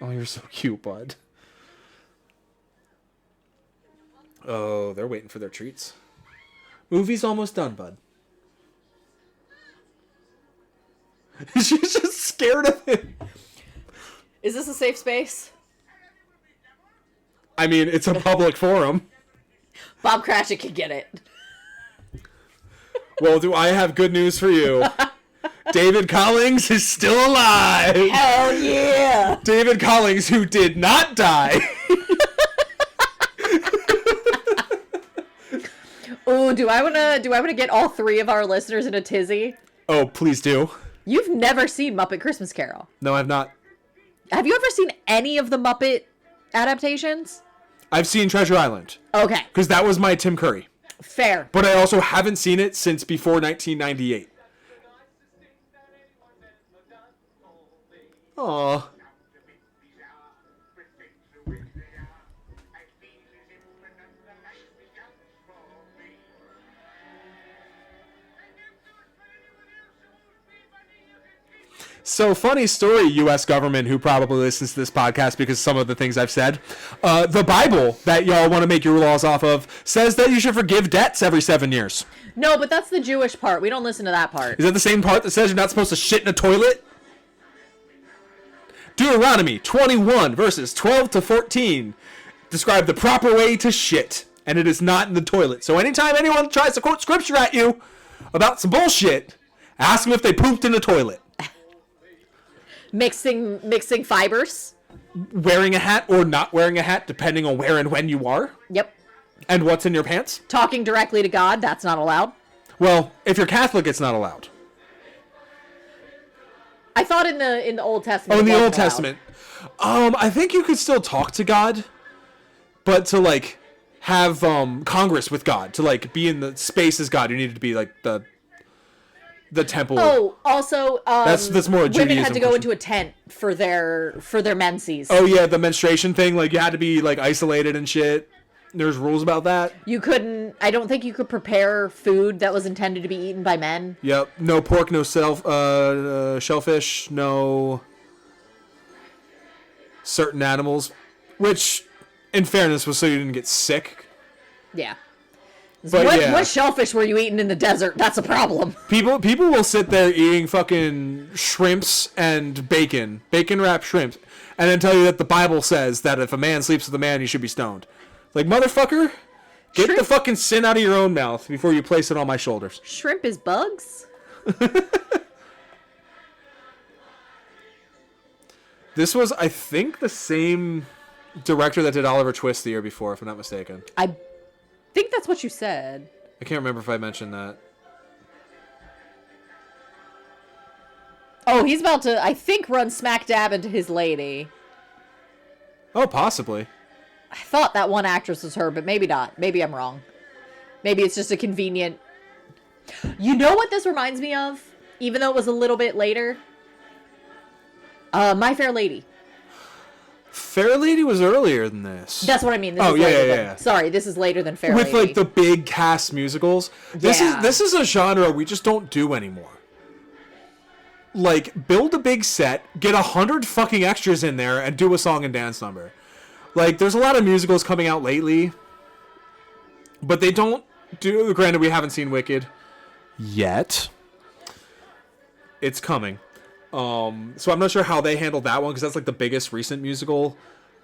Oh, you're so cute, bud. Oh, they're waiting for their treats. Movie's almost done, bud. She's just scared of him. Is this a safe space? I mean, it's a public forum. Bob Cratchit can get it. Well, do I have good news for you? David Collings is still alive. Hell yeah! David Collings, who did not die. Oh, do I wanna get all three of our listeners in a tizzy? Oh, please do. You've never seen Muppet Christmas Carol. No, I've not. Have you ever seen any of the Muppet adaptations? I've seen Treasure Island. Okay, Because that was my Tim Curry. fair. But I also haven't seen it since before 1998. Aw. So, funny story, U.S. government, who probably listens to this podcast because some of the things I've said. The Bible that y'all want to make your laws off of says that you should forgive debts every 7 years. No, but that's the Jewish part. We don't listen to that part. Is that the same part that says you're not supposed to shit in a toilet? Deuteronomy 21, verses 12 to 14 describe the proper way to shit, and it is not in the toilet. So anytime anyone tries to quote scripture at you about some bullshit, ask them if they pooped in the toilet. Mixing fibers. Wearing a hat or not wearing a hat, depending on where and when you are, Yep. and what's in your pants. Talking directly to God, that's not allowed. Well, if you're Catholic, it's not allowed. I thought in the Old Testament. Oh, in it the was Old allowed. Testament. I think you could still talk to God, but to, like, have Congress with God, to, like, be in the space as God, you needed to be, like, the temple. Oh, also, That's more women Judaism had to go question. into a tent for their menses. Oh, yeah, the menstruation thing, like, you had to be, like, isolated and shit. There's rules about that. You couldn't. I don't think you could prepare food that was intended to be eaten by men. Yep. No pork, no shellfish, no certain animals, which, in fairness, was so you didn't get sick. Yeah. But what, yeah. what shellfish were you eating in the desert? That's a problem. People will sit there eating fucking shrimps and bacon wrapped shrimps, and then tell you that the Bible says that if a man sleeps with a man, he should be stoned. Like, motherfucker, get Shrimp- the fucking sin out of your own mouth before you place it on my shoulders. Shrimp is bugs? This was, I think, the same director that did Oliver Twist the year before, if I'm not mistaken. I think that's what you said. I can't remember if I mentioned that. Oh, he's about to, I think, run smack dab into his lady. Oh, possibly. I thought that one actress was her, but maybe not. Maybe I'm wrong. Maybe it's just a convenient... You know what this reminds me of? Even though it was a little bit later? My Fair Lady. Fair Lady was earlier than this. That's what I mean. This Oh, is yeah, later yeah, than, yeah. Sorry, this is later than Fair With, Lady. like, the big cast musicals. Yeah. This is a genre we just don't do anymore. Like, build a big set, get 100 fucking extras in there, and do a song and dance number. Like, there's a lot of musicals coming out lately, but they don't do... Granted, we haven't seen Wicked yet. It's coming. So I'm not sure how they handled that one, because that's, like, the biggest recent musical.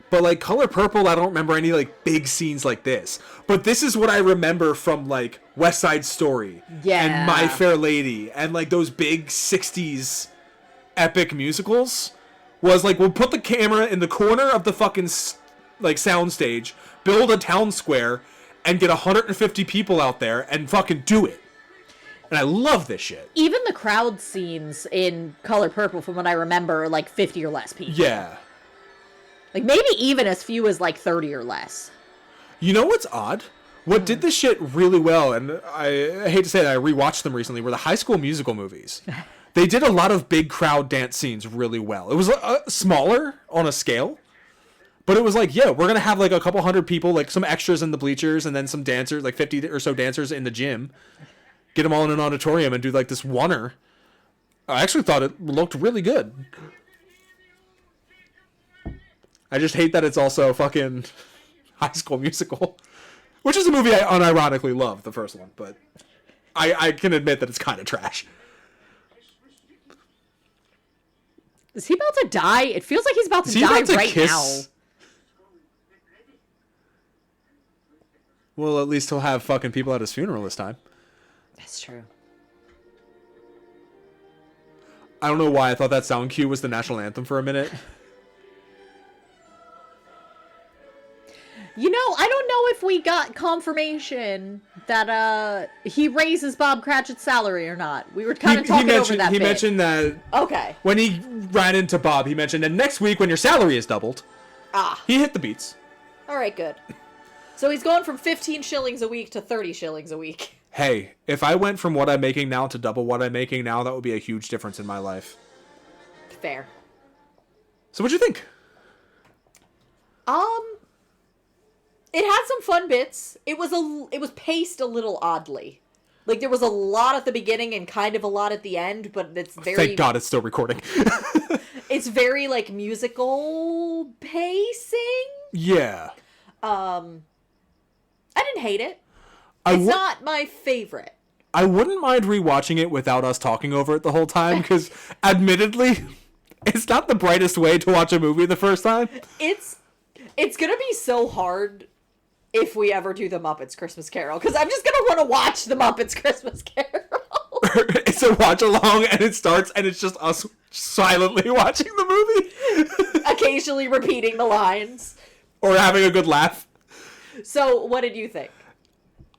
But, like, Color Purple, I don't remember any, like, big scenes like this. But this is what I remember from, like, West Side Story. Yeah. And My Fair Lady. And, like, those big 60s epic musicals. Was, like, we'll put the camera in the corner of the fucking... like soundstage, build a town square, and get 150 people out there and fucking do it. And I love this shit. Even the crowd scenes in Color Purple, from what I remember, are like 50 or less people. Yeah. Like, maybe even as few as like 30 or less. You know what's odd? What did this shit really well, and I hate to say it, I rewatched them recently, were the High School Musical movies. They did a lot of big crowd dance scenes really well. It was smaller on a scale. But it was like, yeah, we're going to have like a couple hundred people, like some extras in the bleachers, and then some dancers, like 50 or so dancers in the gym. Get them all in an auditorium and do like this oneer. I actually thought it looked really good. I just hate that it's also fucking High School Musical. Which is a movie I unironically love, the first one. But I can admit that it's kind of trash. Is he about to die? It feels like he's about to Is he die about to right kiss? now. Well, at least he'll have fucking people at his funeral this time. That's true. I don't know why I thought that sound cue was the national anthem for a minute. You know, I don't know if we got confirmation that he raises Bob Cratchit's salary or not. We were kind of talking over that He bit. mentioned that Okay. when he ran into Bob, he mentioned that next week when your salary is doubled. Ah. He hit the beats. All right, good. So he's going from 15 shillings a week to 30 shillings a week. Hey, if I went from what I'm making now to double what I'm making now, that would be a huge difference in my life. Fair. So what'd you think? It had some fun bits. It was paced a little oddly. Like there was a lot at the beginning and kind of a lot at the end, but it's very Thank God it's still recording. It's very like musical pacing. Yeah. I didn't hate it. It's not my favorite. I wouldn't mind rewatching it without us talking over it the whole time, because admittedly, it's not the brightest way to watch a movie the first time. It's gonna be so hard if we ever do the Muppets Christmas Carol, because I'm just gonna want to watch the Muppets Christmas Carol. It's a watch along, and it starts, and it's just us silently watching the movie, Occasionally repeating the lines. or having a good laugh. So, what did you think?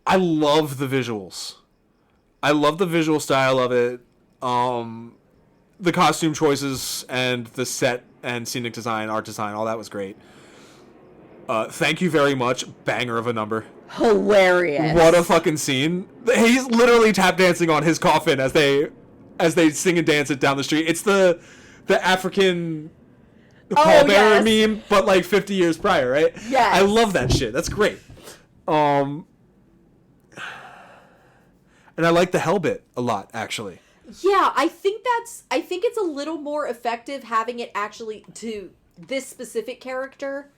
I love the visuals. I love the visual style of it. The costume choices and the set and scenic design, art design, all that was great. Thank you very much. Banger of a number. Hilarious. What a fucking scene. He's literally tap dancing on his coffin as they sing and dance it down the street. It's the African pallbearer meme, but like 50 years prior, right? Yes. I love that shit. That's great. And I like the hell bit a lot, actually. Yeah, I think it's a little more effective having it actually to this specific character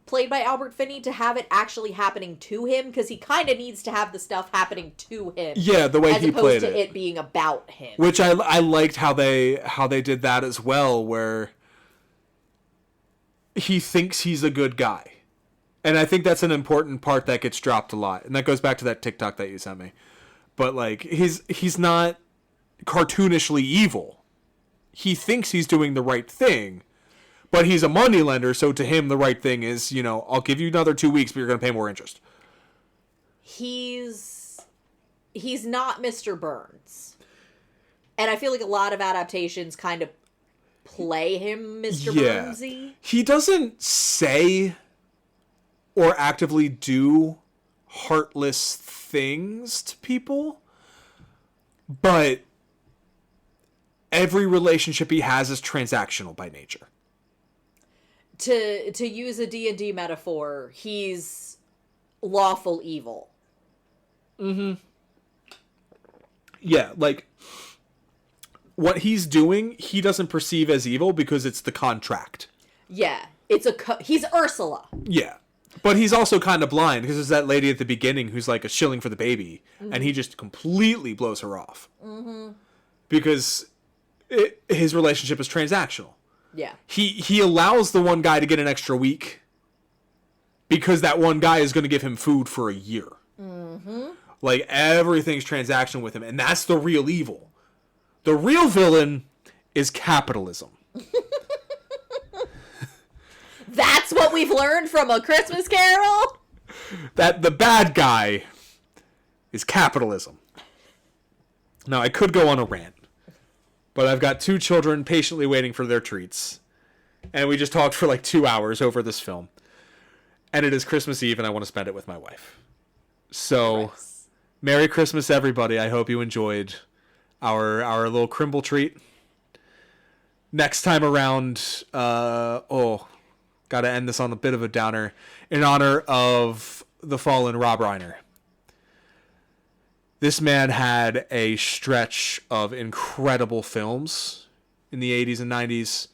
played by Albert Finney to have it actually happening to him, because he kind of needs to have the stuff happening to him. Yeah, the way he played as opposed to it being about him. Which I liked how they did that as well, where he thinks he's a good guy. And I think that's an important part that gets dropped a lot. And that goes back to that TikTok that you sent me. But like he's not cartoonishly evil. He thinks he's doing the right thing. But he's a moneylender, so to him the right thing is, I'll give you another 2 weeks, but you're going to pay more interest. He's not Mr. Burns. And I feel like a lot of adaptations kind of play him Mr. Burnsy. He doesn't say or actively do heartless things to people, but every relationship he has is transactional by nature. To use a D&D metaphor, he's lawful evil. Mm-hmm. Yeah, like, what he's doing, he doesn't perceive as evil because it's the contract. Yeah, he's Ursula. Yeah. But he's also kind of blind, because there's that lady at the beginning who's like a shilling for the baby, and he just completely blows her off. Mm-hmm. Because his relationship is transactional. Yeah. He allows the one guy to get an extra week because that one guy is going to give him food for a year. Mm-hmm. Like, everything's transactional with him, and that's the real evil. The real villain is capitalism. That's what we've learned from A Christmas Carol? That the bad guy is capitalism. Now, I could go on a rant, but I've got 2 children patiently waiting for their treats. And we just talked for like 2 hours over this film. And it is Christmas Eve, and I want to spend it with my wife. So, Nice. Merry Christmas, everybody. I hope you enjoyed our little Crimble treat. Next time around, gotta end this on a bit of a downer, in honor of the fallen Rob Reiner. This man had a stretch of incredible films in the 80s and 90s,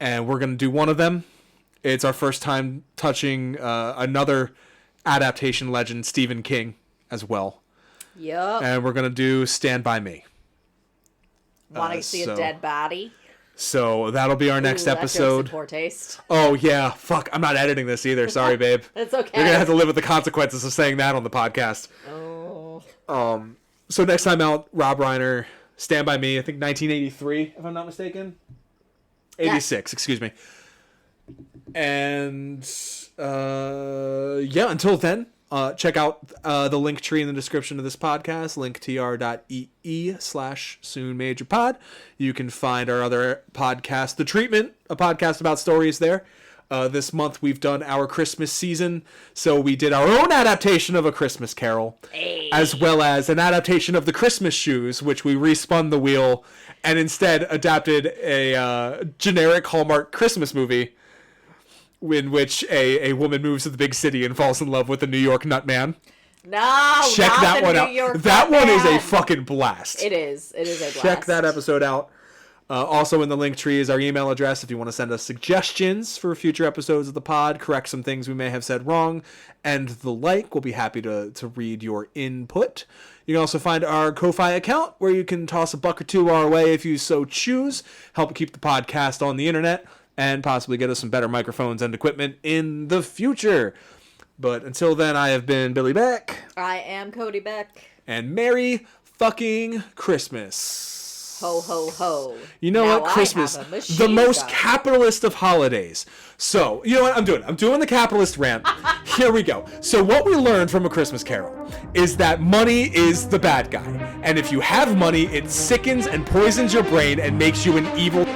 and we're going to do one of them. It's our first time touching another adaptation legend, Stephen King, as well. Yep. And we're going to do Stand By Me. Want to see a dead body? So that'll be our next episode. That poor taste. Oh, yeah. Fuck, I'm not editing this either. Sorry, babe. It's okay. You're going to have to live with the consequences of saying that on the podcast. Oh. So next time out, Rob Reiner, Stand By Me, I think 1983, if I'm not mistaken. 86, excuse me. And until then, check out the link tree in the description of this podcast, linktr.ee/soonmajorpod. You can find our other podcast, The Treatment, a podcast about stories there. This month we've done our Christmas season, so we did our own adaptation of A Christmas Carol, as well as an adaptation of The Christmas Shoes, which we respun the wheel and instead adapted a generic Hallmark Christmas movie in which a woman moves to the big city and falls in love with the New York Nutman. No, check not that the one New out. York That one is a Nutman. fucking blast. It is a blast. Check that episode out. Also in the link tree is our email address if you want to send us suggestions for future episodes of the pod, correct some things we may have said wrong, and the like. We'll be happy to read your input. You can also find our Ko-Fi account where you can toss a buck or two our way if you so choose, help keep the podcast on the internet, and possibly get us some better microphones and equipment in the future. But until then, I have been Billy Beck. I am Cody Beck. And Merry fucking Christmas. Ho, ho, ho. You know Now what? I Christmas, have a machine the most gun. capitalist of holidays. So, you know what I'm doing? I'm doing the capitalist rant. Here we go. So what we learned from A Christmas Carol is that money is the bad guy. And if you have money, it sickens and poisons your brain and makes you an evil...